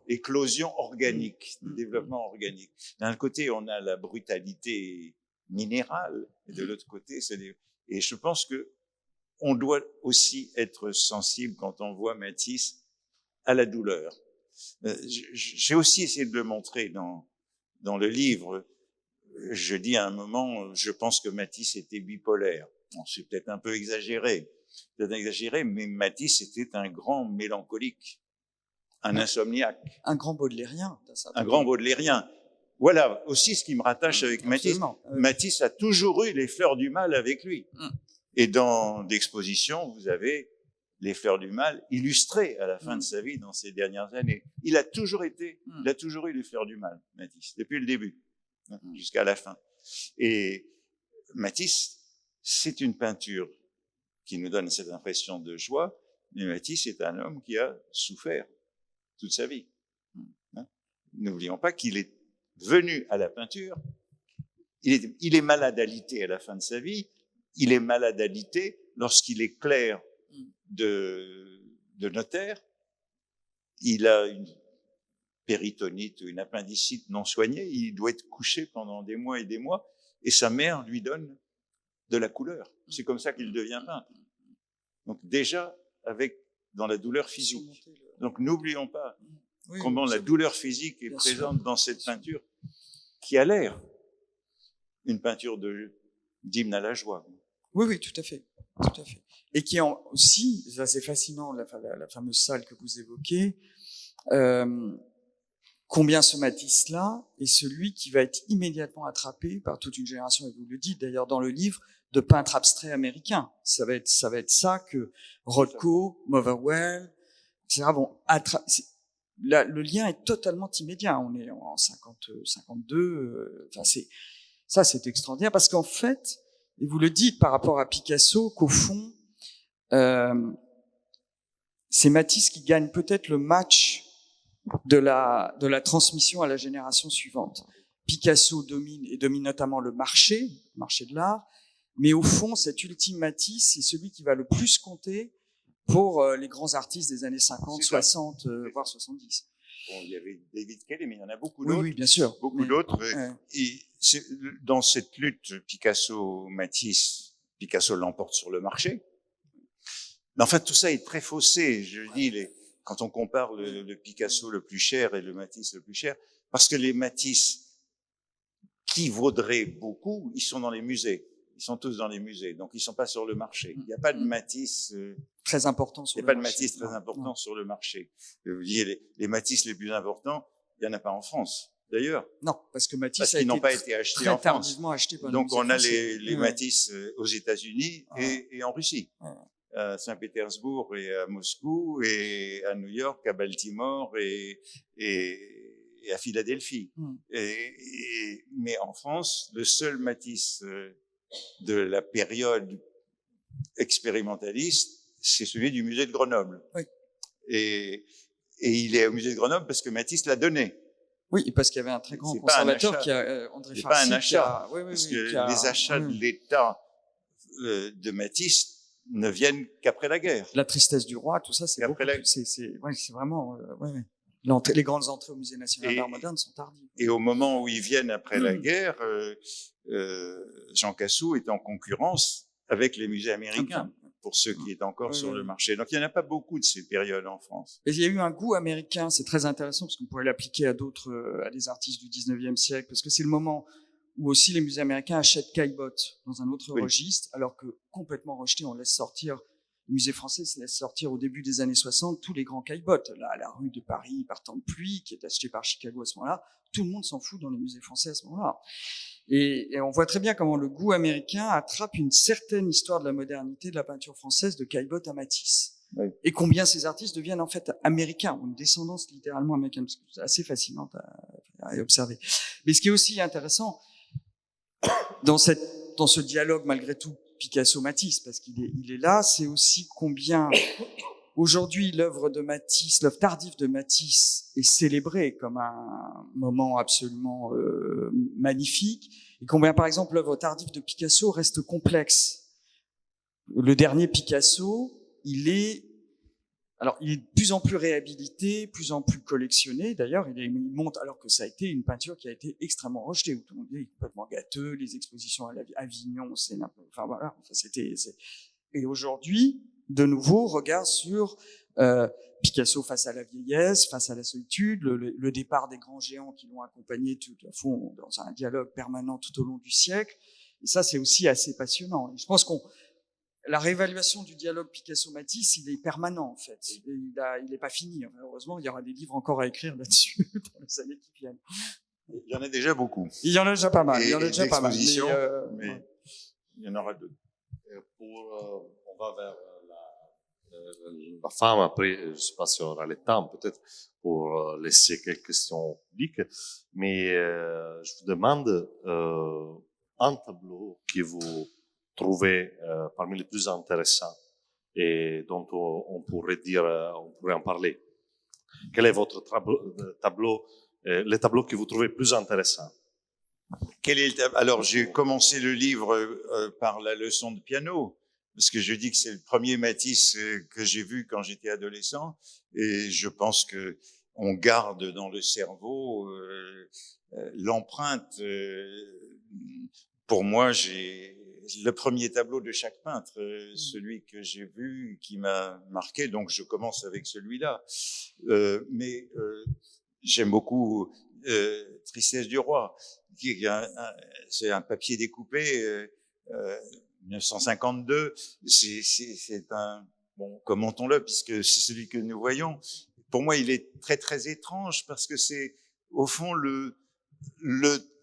d'éclosion organique, de développement organique. D'un côté, on a la brutalité minérale et de l'autre côté, et je pense que on doit aussi être sensible quand on voit Matisse à la douleur. J'ai aussi essayé de le montrer dans le livre. Je dis à un moment, je pense que Matisse était bipolaire. Bon, c'est peut-être un peu exagéré, mais Matisse était un grand mélancolique, un insomniaque. Un grand baudelairien. Un grand baudelairien. Voilà aussi ce qui me rattache avec Matisse. Matisse a toujours eu les fleurs du mal avec lui. Et dans l'exposition, vous avez les fleurs du mal illustrées à la fin de sa vie dans ces dernières années. Il a toujours eu les fleurs du mal, Matisse, depuis le début, jusqu'à la fin. Et Matisse, c'est une peinture qui nous donne cette impression de joie, mais Matisse est un homme qui a souffert toute sa vie. N'oublions pas qu'il est venu à la peinture, il est malade alité à la fin de sa vie, il est malade alité lorsqu'il est clerc de notaire, il a une péritonite ou une appendicite non soignée, il doit être couché pendant des mois, et sa mère lui donne de la couleur. C'est comme ça qu'il devient peintre. Donc déjà, dans la douleur physique. Donc n'oublions pas comment la douleur physique est présente dans cette peinture, qui a l'air une peinture d'hymne à la joie. Oui, tout à fait. Et qui ont aussi, ça c'est fascinant, la fameuse salle que vous évoquez, combien ce Matisse-là est celui qui va être immédiatement attrapé par toute une génération, et vous le dites d'ailleurs dans le livre, de peintres abstraits américains. Ça va être ça que Rothko, Motherwell, etc. Le lien est totalement immédiat. On est en 52. C'est extraordinaire parce qu'en fait, et vous le dites par rapport à Picasso, qu'au fond, c'est Matisse qui gagne peut-être le match de la transmission à la génération suivante. Picasso domine notamment le marché de l'art, mais au fond, cet ultime Matisse, c'est celui qui va le plus compter pour les grands artistes des années 50, 60, voire 70. Bon, il y avait David Kelly, mais il y en a beaucoup d'autres. Oui, bien sûr. Beaucoup d'autres. Et dans cette lutte Picasso-Matisse, Picasso l'emporte sur le marché. Mais en fait, tout ça est très faussé. Je dis, quand on compare le Picasso le plus cher et le Matisse le plus cher, parce que les Matisse qui vaudraient beaucoup, ils sont dans les musées. Ils sont tous dans les musées, donc ils sont pas sur le marché. Il n'y a pas de Matisse très important sur le marché. Il n'y a pas de Matisse très important sur le marché. Vous voyez, les Matisse les plus importants, il y en a pas en France, d'ailleurs. Non, parce que Matisse n'ont pas été achetés très en France. tardivement achetés par Donc on a les Matisse aux États-Unis et en Russie, à Saint-Pétersbourg et à Moscou et à New York, à Baltimore et à Philadelphie. Mais en France, le seul Matisse de la période expérimentaliste, c'est celui du musée de Grenoble. Oui. Et il est au musée de Grenoble parce que Matisse l'a donné. Oui, parce qu'il y avait un très grand conservateur qui a André Farcy. C'est pas un achat. Parce que les achats de l'État de Matisse ne viennent qu'après la guerre. La tristesse du roi, tout ça, c'est vraiment. Les grandes entrées au Musée national d'art moderne sont tardives. Et au moment où ils viennent après la guerre, Jean Cassou est en concurrence avec les musées américains, pour ceux qui est encore sur le marché. Donc il n'y en a pas beaucoup de ces périodes en France. Et il y a eu un goût américain, c'est très intéressant, parce qu'on pourrait l'appliquer à des artistes du 19e siècle, parce que c'est le moment où aussi les musées américains achètent Caillebotte dans un autre registre, alors que complètement rejeté, on laisse sortir. Le musée français se laisse sortir au début des années 60 tous les grands caillebottes. Là, la rue de Paris, par temps de pluie, qui est achetée par Chicago à ce moment-là, tout le monde s'en fout dans les musées français à ce moment-là. Et on voit très bien comment le goût américain attrape une certaine histoire de la modernité de la peinture française de Caillebotte à Matisse. Oui. Et combien ces artistes deviient en fait américains, ou une descendance littéralement américaine, parce que c'est assez fascinant à observer. Mais ce qui est aussi intéressant dans ce dialogue malgré tout Picasso-Matisse, parce qu'il est là, c'est aussi combien aujourd'hui l'œuvre tardive de Matisse est célébrée comme un moment absolument magnifique, et combien par exemple l'œuvre tardive de Picasso reste complexe. Le dernier Picasso, il est de plus en plus réhabilité, plus en plus collectionné. D'ailleurs, il monte, alors que ça a été une peinture qui a été extrêmement rejetée, où tout le monde dit complètement gâteux, les expositions à Avignon, c'était et aujourd'hui, de nouveau, regard sur Picasso face à la vieillesse, face à la solitude, le départ des grands géants qui l'ont accompagné tout à fond dans un dialogue permanent tout au long du siècle. Et ça, c'est aussi assez passionnant. Et je pense la réévaluation du dialogue Picasso-Matisse, il est permanent, en fait. Il n'est pas fini. Heureusement, il y aura des livres encore à écrire là-dessus dans les années qui viennent. Il y en a déjà beaucoup. Il y en a déjà pas mal. Et, il y en a déjà pas mal. Mais Ouais. il y en aura d'autres. On va vers la fin. Après, je ne sais pas si on aura le temps, peut-être, pour laisser quelques questions publiques. Mais je vous demande un tableau que vous trouvez parmi les plus intéressants et dont on pourrait en parler. Quel est votre tableau, les tableaux que vous trouvez plus intéressants? Alors, j'ai commencé le livre par la leçon de piano, parce que je dis que c'est le premier Matisse que j'ai vu quand j'étais adolescent, et je pense que on garde dans le cerveau l'empreinte. Pour moi, j'ai le premier tableau de chaque peintre, celui que j'ai vu, qui m'a marqué, donc je commence avec celui-là. Mais j'aime beaucoup Tristesse du roi. C'est un papier découpé, 1952. C'est un commentons-le puisque c'est celui que nous voyons. Pour moi, il est très très étrange parce que c'est au fond le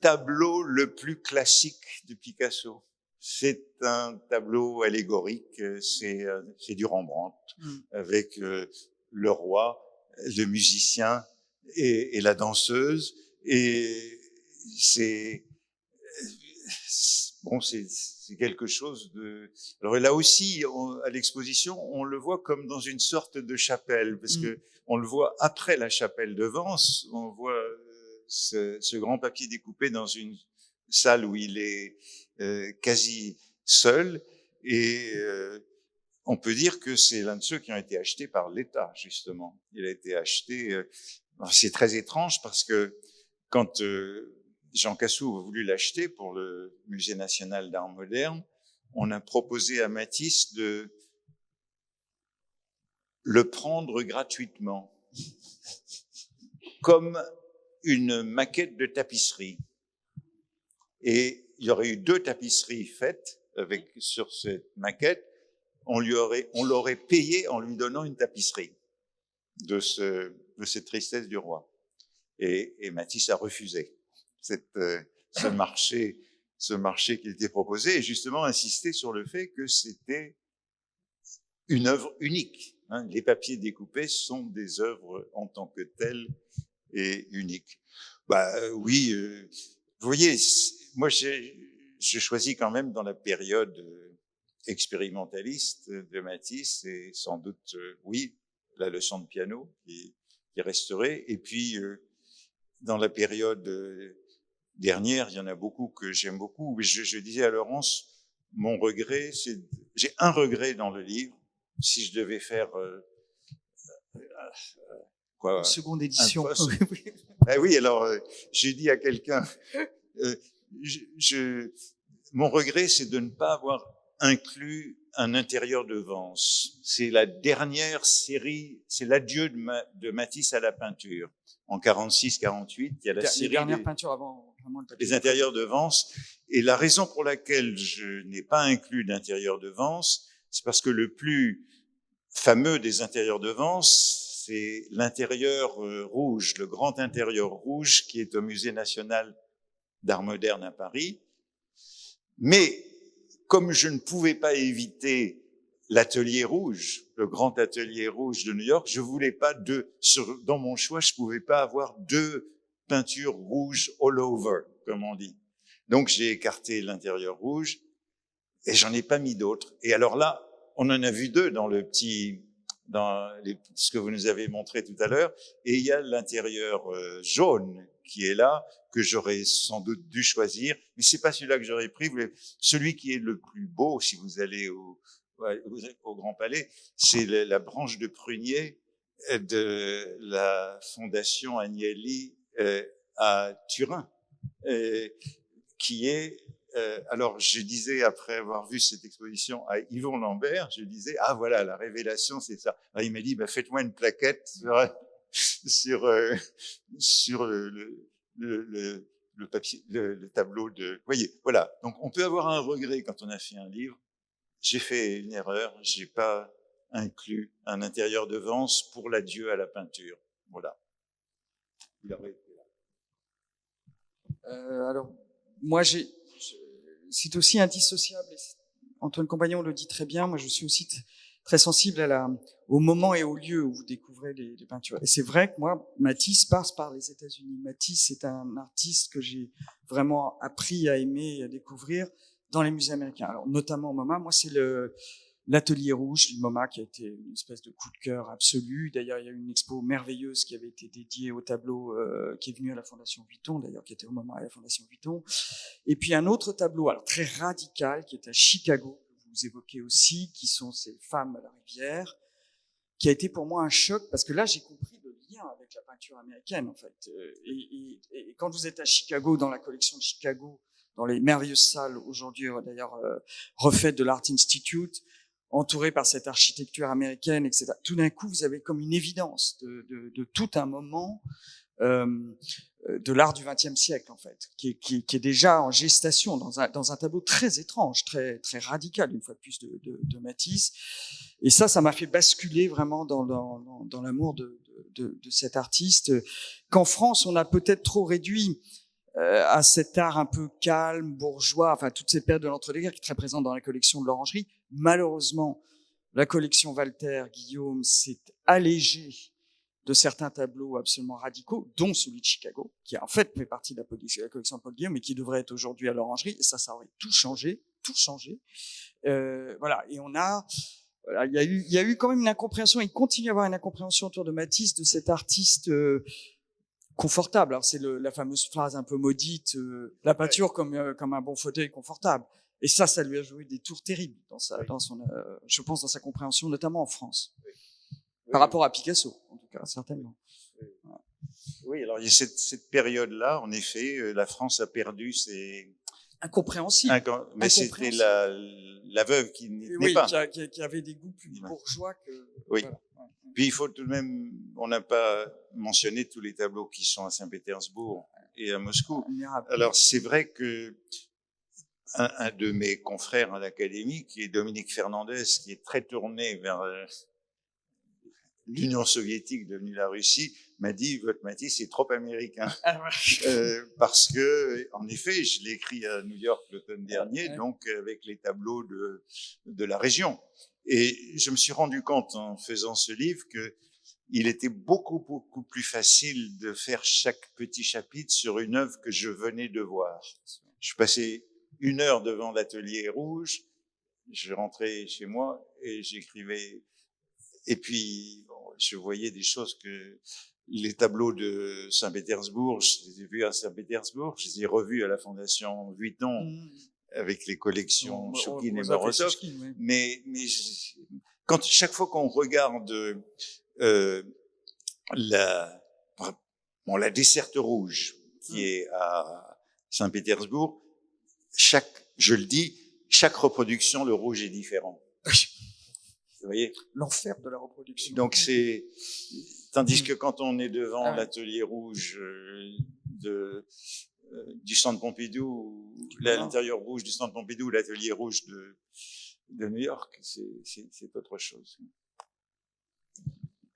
tableau le plus classique de Picasso. C'est un tableau allégorique, c'est du Rembrandt avec le roi, le musicien et la danseuse, et c'est quelque chose de. Alors là aussi, à l'exposition, on le voit comme dans une sorte de chapelle, parce que on le voit après la chapelle de Vence. On voit ce grand papier découpé dans une salle où il est quasi seul, et on peut dire que c'est l'un de ceux qui ont été achetés par l'État, justement. Il a été acheté. C'est très étrange parce que quand Jean Cassou a voulu l'acheter pour le Musée national d'art moderne, on a proposé à Matisse de le prendre gratuitement, comme une maquette de tapisserie. Et il y aurait eu 2 tapisseries faites sur cette maquette. On l'aurait payé en lui donnant une tapisserie de cette Tristesse du roi. Et Matisse a refusé ce marché qui était proposé, et justement insisté sur le fait que c'était une œuvre unique. Les papiers découpés sont des œuvres en tant que telles et uniques. Oui, vous voyez, moi je choisis quand même dans la période expérimentaliste de Matisse, et sans doute, oui, la leçon de piano qui est restaurée, et puis dans la période dernière, il y en a beaucoup que j'aime beaucoup. Je disais à Laurence, mon regret, j'ai un regret dans le livre. Si je devais faire une seconde édition. Oui, alors j'ai dit à quelqu'un, mon regret, c'est de ne pas avoir inclus un intérieur de Vence. C'est la dernière série, c'est l'adieu de Matisse à la peinture. En 46-48, il y a la série dernière peinture avant vraiment le papier. Les intérieurs de Vence. Et la raison pour laquelle je n'ai pas inclus d'intérieur de Vence, c'est parce que le plus fameux des intérieurs de Vence, c'est l'intérieur rouge, le grand intérieur rouge qui est au Musée national d'art moderne à Paris. Mais comme je ne pouvais pas éviter l'atelier rouge, le grand atelier rouge de New York, je voulais pas dans mon choix, je pouvais pas avoir 2 peintures rouges all over, comme on dit. Donc j'ai écarté l'intérieur rouge et j'en ai pas mis d'autres. Et alors là, on en a vu 2 ce que vous nous avez montré tout à l'heure, et il y a l'intérieur jaune qui est là, que j'aurais sans doute dû choisir, mais c'est pas celui-là que j'aurais pris. Celui qui est le plus beau, si vous allez au Grand Palais, c'est la branche de prunier de la Fondation Agnelli à Turin, qui est alors, je disais, après avoir vu cette exposition à Yvon Lambert, je disais, ah voilà, la révélation, c'est ça. Alors, il m'a dit, faites-moi une plaquette sur, sur le papier, le tableau de... Vous voyez, voilà. Donc, on peut avoir un regret quand on a fait un livre. J'ai fait une erreur, j'ai pas inclus un intérieur de Vence pour l'adieu à la peinture. Voilà. Il aurait été là. Alors, moi, c'est aussi indissociable. Antoine Compagnon le dit très bien. Moi, je suis aussi très sensible au moment et au lieu où vous découvrez les peintures. Et c'est vrai que moi, Matisse passe par les États-Unis. Matisse est un artiste que j'ai vraiment appris à aimer et à découvrir dans les musées américains. Alors, notamment au MoMA, moi, c'est l'Atelier Rouge du MoMA qui a été une espèce de coup de cœur absolu. D'ailleurs, il y a eu une expo merveilleuse qui avait été dédiée au tableau qui est venu à la Fondation Vuitton, d'ailleurs, qui était au MoMA à la Fondation Vuitton. Et puis un autre tableau, alors très radical, qui est à Chicago, que vous évoquez aussi, qui sont ces femmes à la rivière, qui a été pour moi un choc, parce que là, j'ai compris le lien avec la peinture américaine, en fait. Et quand vous êtes à Chicago, dans la collection de Chicago, dans les merveilleuses salles aujourd'hui, d'ailleurs, refaites de l'Art Institute, entouré par cette architecture américaine, etc. Tout d'un coup, vous avez comme une évidence de tout un moment de l'art du XXe siècle, en fait, qui est déjà en gestation dans un tableau très étrange, très très radical, une fois de plus, de Matisse. Et ça m'a fait basculer vraiment dans l'amour de cet artiste, qu'en France, on a peut-être trop réduit à cet art un peu calme, bourgeois, enfin toute cette période de l'entre-deux-guerres qui est très présente dans la collection de l'Orangerie. Malheureusement, la collection Walter Guillaume s'est allégée de certains tableaux absolument radicaux, dont celui de Chicago, qui en fait fait partie de la collection de Paul Guillaume, mais qui devrait être aujourd'hui à l'Orangerie. Et ça aurait tout changé. Voilà. Et voilà, il y a eu quand même une incompréhension. Il continue à y avoir une incompréhension autour de Matisse, de cet artiste confortable. Alors c'est la fameuse phrase un peu maudite, la peinture comme un bon fauteuil confortable. Et ça lui a joué des tours terribles je pense dans sa compréhension, notamment en France, par rapport à Picasso, en tout cas, certainement. Oui, alors il y a cette période-là, en effet, la France a perdu ses... Incompréhensible. Mais c'était la veuve qui n'est pas. Qui avait des goûts plus bourgeois que... Oui. Voilà. Puis il faut tout de même, on n'a pas mentionné tous les tableaux qui sont à Saint-Pétersbourg et à Moscou. Alors c'est vrai que un de mes confrères à l'Académie, qui est Dominique Fernandez, qui est très tourné vers l'Union soviétique devenue la Russie, m'a dit, votre Matisse est trop américain. Parce que, en effet, je l'ai écrit à New York l'automne dernier, donc avec les tableaux de la région. Et je me suis rendu compte en faisant ce livre que il était beaucoup plus facile de faire chaque petit chapitre sur une œuvre que je venais de voir. Je passais 1 heure devant l'Atelier Rouge, je rentrais chez moi et j'écrivais. Et puis, je voyais des choses que les tableaux de Saint-Pétersbourg, je les ai vus à Saint-Pétersbourg, je les ai revus à la Fondation Vuitton avec les collections Choukine et Morozov. Mais chaque fois qu'on regarde la desserte rouge qui est à Saint-Pétersbourg, je le dis, chaque reproduction, le rouge est différent. Vous voyez? L'enfer de la reproduction. Donc tandis que quand on est devant l'Atelier Rouge du Centre Pompidou, l'intérieur rouge du Centre Pompidou, l'Atelier Rouge de New York, c'est autre chose.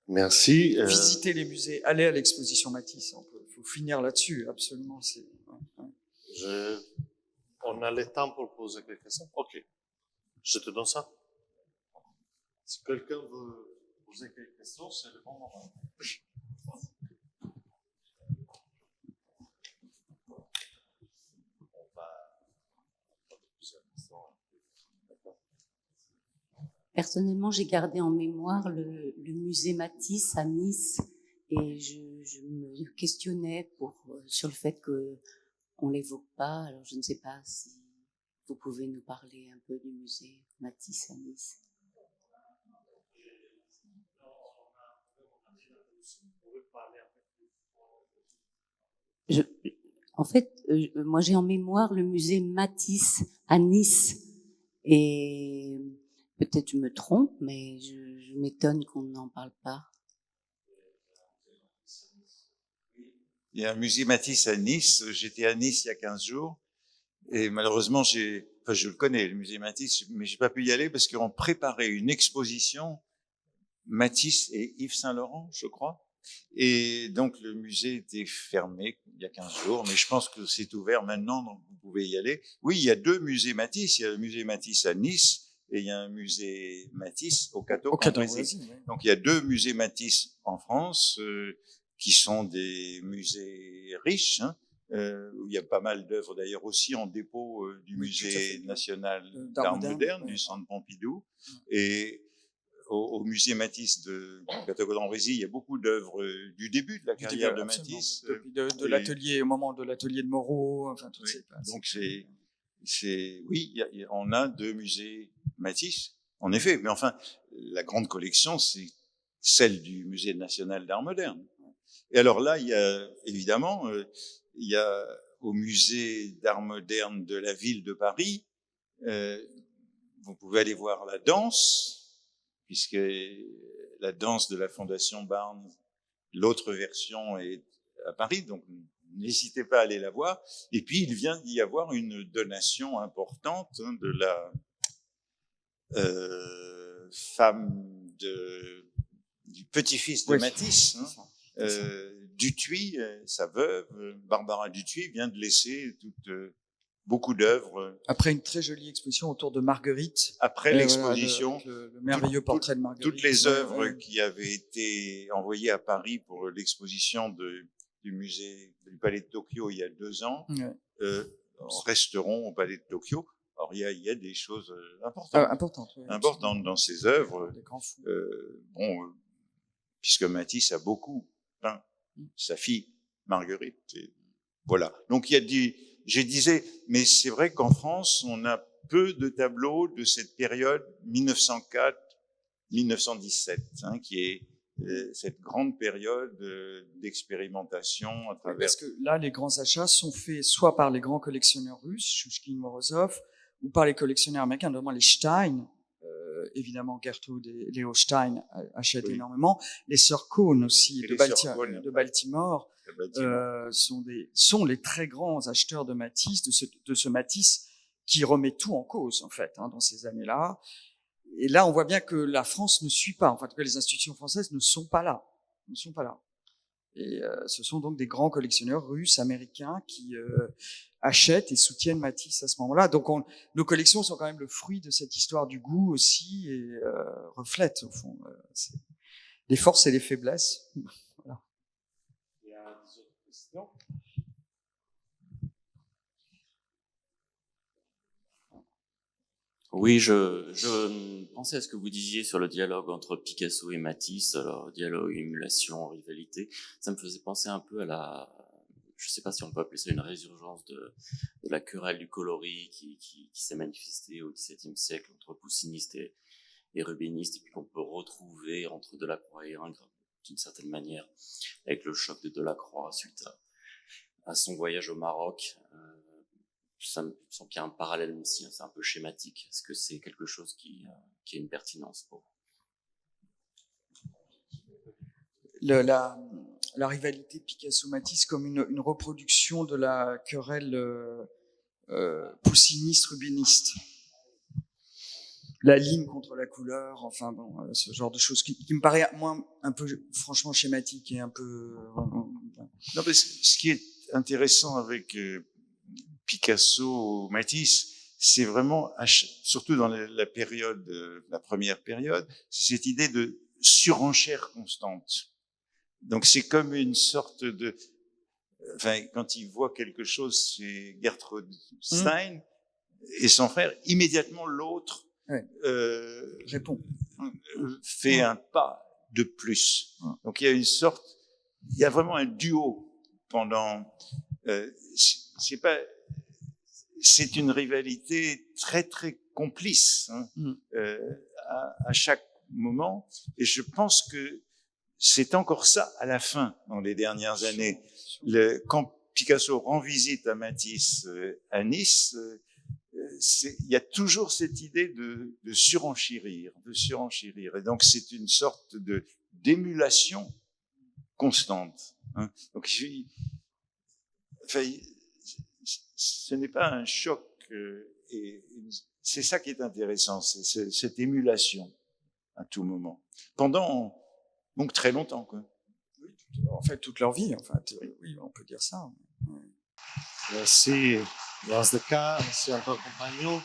Merci. Visitez les musées, allez à l'exposition Matisse. Il faut finir là-dessus, absolument. On a le temps pour poser quelques questions. Ok. Je te donne ça. Si quelqu'un veut poser quelques questions, c'est le bon moment. Personnellement, j'ai gardé en mémoire le musée Matisse à Nice et je me questionnais sur le fait qu'on l'évoque pas. Alors, je ne sais pas si vous pouvez nous parler un peu du musée Matisse à Nice. En fait, moi j'ai en mémoire le musée Matisse à Nice. Et peut-être je me trompe, mais je m'étonne qu'on n'en parle pas. Il y a un musée Matisse à Nice. J'étais à Nice il y a 15 jours. Et malheureusement, je le connais, le musée Matisse, mais j'ai pas pu y aller parce qu'on préparait une exposition Matisse et Yves Saint-Laurent, je crois. Et donc, le musée était fermé il y a 15 jours, mais je pense que c'est ouvert maintenant, donc vous pouvez y aller. Oui, il y a 2 musées Matisse. Il y a le musée Matisse à Nice et il y a un musée Matisse au Cateau, en Brésil. Oui. Donc, il y a 2 musées Matisse en France, qui sont des musées riches, hein, où il y a pas mal d'œuvres d'ailleurs aussi en dépôt du musée national d'art moderne, du Centre Pompidou. Et au musée Matisse de Cateau-Brésil, il y a beaucoup d'œuvres du début de la carrière de Matisse. Depuis de l'atelier, au moment de l'atelier de Moreau, enfin, toutes ces places. Donc oui, on a 2 musées Matisse, en effet. Mais enfin, la grande collection, c'est celle du Musée national d'art moderne. Et alors là, il y a, évidemment, il y a au musée d'art moderne de la ville de Paris, vous pouvez aller voir la danse, puisque la danse de la Fondation Barnes, l'autre version est à Paris, donc n'hésitez pas à aller la voir. Et puis, il vient d'y avoir une donation importante de la femme du petit-fils de Matisse, Dutuit, sa veuve, Barbara Dutuit, vient de laisser beaucoup d'œuvres. Après une très jolie exposition autour de Marguerite. Après l'exposition. Voilà, le merveilleux portrait de Marguerite. Toutes les œuvres qui avaient été envoyées à Paris pour l'exposition du musée du Palais de Tokyo il y a 2 ans, resteront au Palais de Tokyo. Alors, il y a des choses importantes dans ces œuvres. Des grands fous. Puisque Matisse a beaucoup peint sa fille Marguerite. Et voilà. Donc, je disais, mais c'est vrai qu'en France, on a peu de tableaux de cette période 1904-1917, qui est cette grande période d'expérimentation à travers. Parce que là, les grands achats sont faits soit par les grands collectionneurs russes, Shushkin, Morozov, ou par les collectionneurs américains, notamment les Stein. Évidemment, Gertrude et Léo Stein achètent énormément. Les sœurs Cohn aussi, de Baltimore, sont les très grands acheteurs de Matisse, de ce Matisse qui remet tout en cause, en fait, dans ces années-là. Et là, on voit bien que la France ne suit pas, enfin, que les institutions françaises ne sont pas là. Et ce sont donc des grands collectionneurs russes, américains qui achètent et soutiennent Matisse à ce moment-là. Donc nos collections sont quand même le fruit de cette histoire du goût aussi et reflètent au fond les forces et les faiblesses. Voilà. Il y a des autres questions ? Oui, je pensais à ce que vous disiez sur le dialogue entre Picasso et Matisse, alors dialogue, émulation, rivalité. Ça me faisait penser un peu à je sais pas si on peut appeler ça une résurgence de la querelle du coloris qui s'est manifestée au XVIIe siècle entre poussinistes et rubénistes, et puis qu'on peut retrouver entre Delacroix et Ingres d'une certaine manière, avec le choc de Delacroix suite à son voyage au Maroc. Ça me semble qu'il y a un parallèle, même si c'est un peu schématique. Est-ce que c'est quelque chose qui a une pertinence pour vous ? La rivalité Picasso-Matisse comme une reproduction de la querelle poussiniste-rubiniste. La ligne contre la couleur, enfin bon, ce genre de choses qui me paraît moins un peu franchement schématique et un peu... Non, mais ce qui est intéressant avec Picasso, Matisse, c'est vraiment, surtout dans la période, la première période, c'est cette idée de surenchère constante. Donc c'est comme une sorte de, enfin, quand il voit quelque chose chez Gertrude Stein et son frère, immédiatement l'autre répond, fait un pas de plus. Donc il y a vraiment un duo pendant. C'est une rivalité très très complice à chaque moment, et je pense que c'est encore ça à la fin dans les dernières années. Quand Picasso rend visite à Matisse à Nice, il y a toujours cette idée de surenchérir. Et donc, c'est une sorte d'émulation constante. Hein. Donc, ce n'est pas un choc. Et c'est ça qui est intéressant, c'est cette émulation à tout moment. Pendant donc très longtemps, quoi. En fait, toute leur vie, en fait. Oui, on peut dire ça. Merci, Yazdeka, merci encore, compagnon.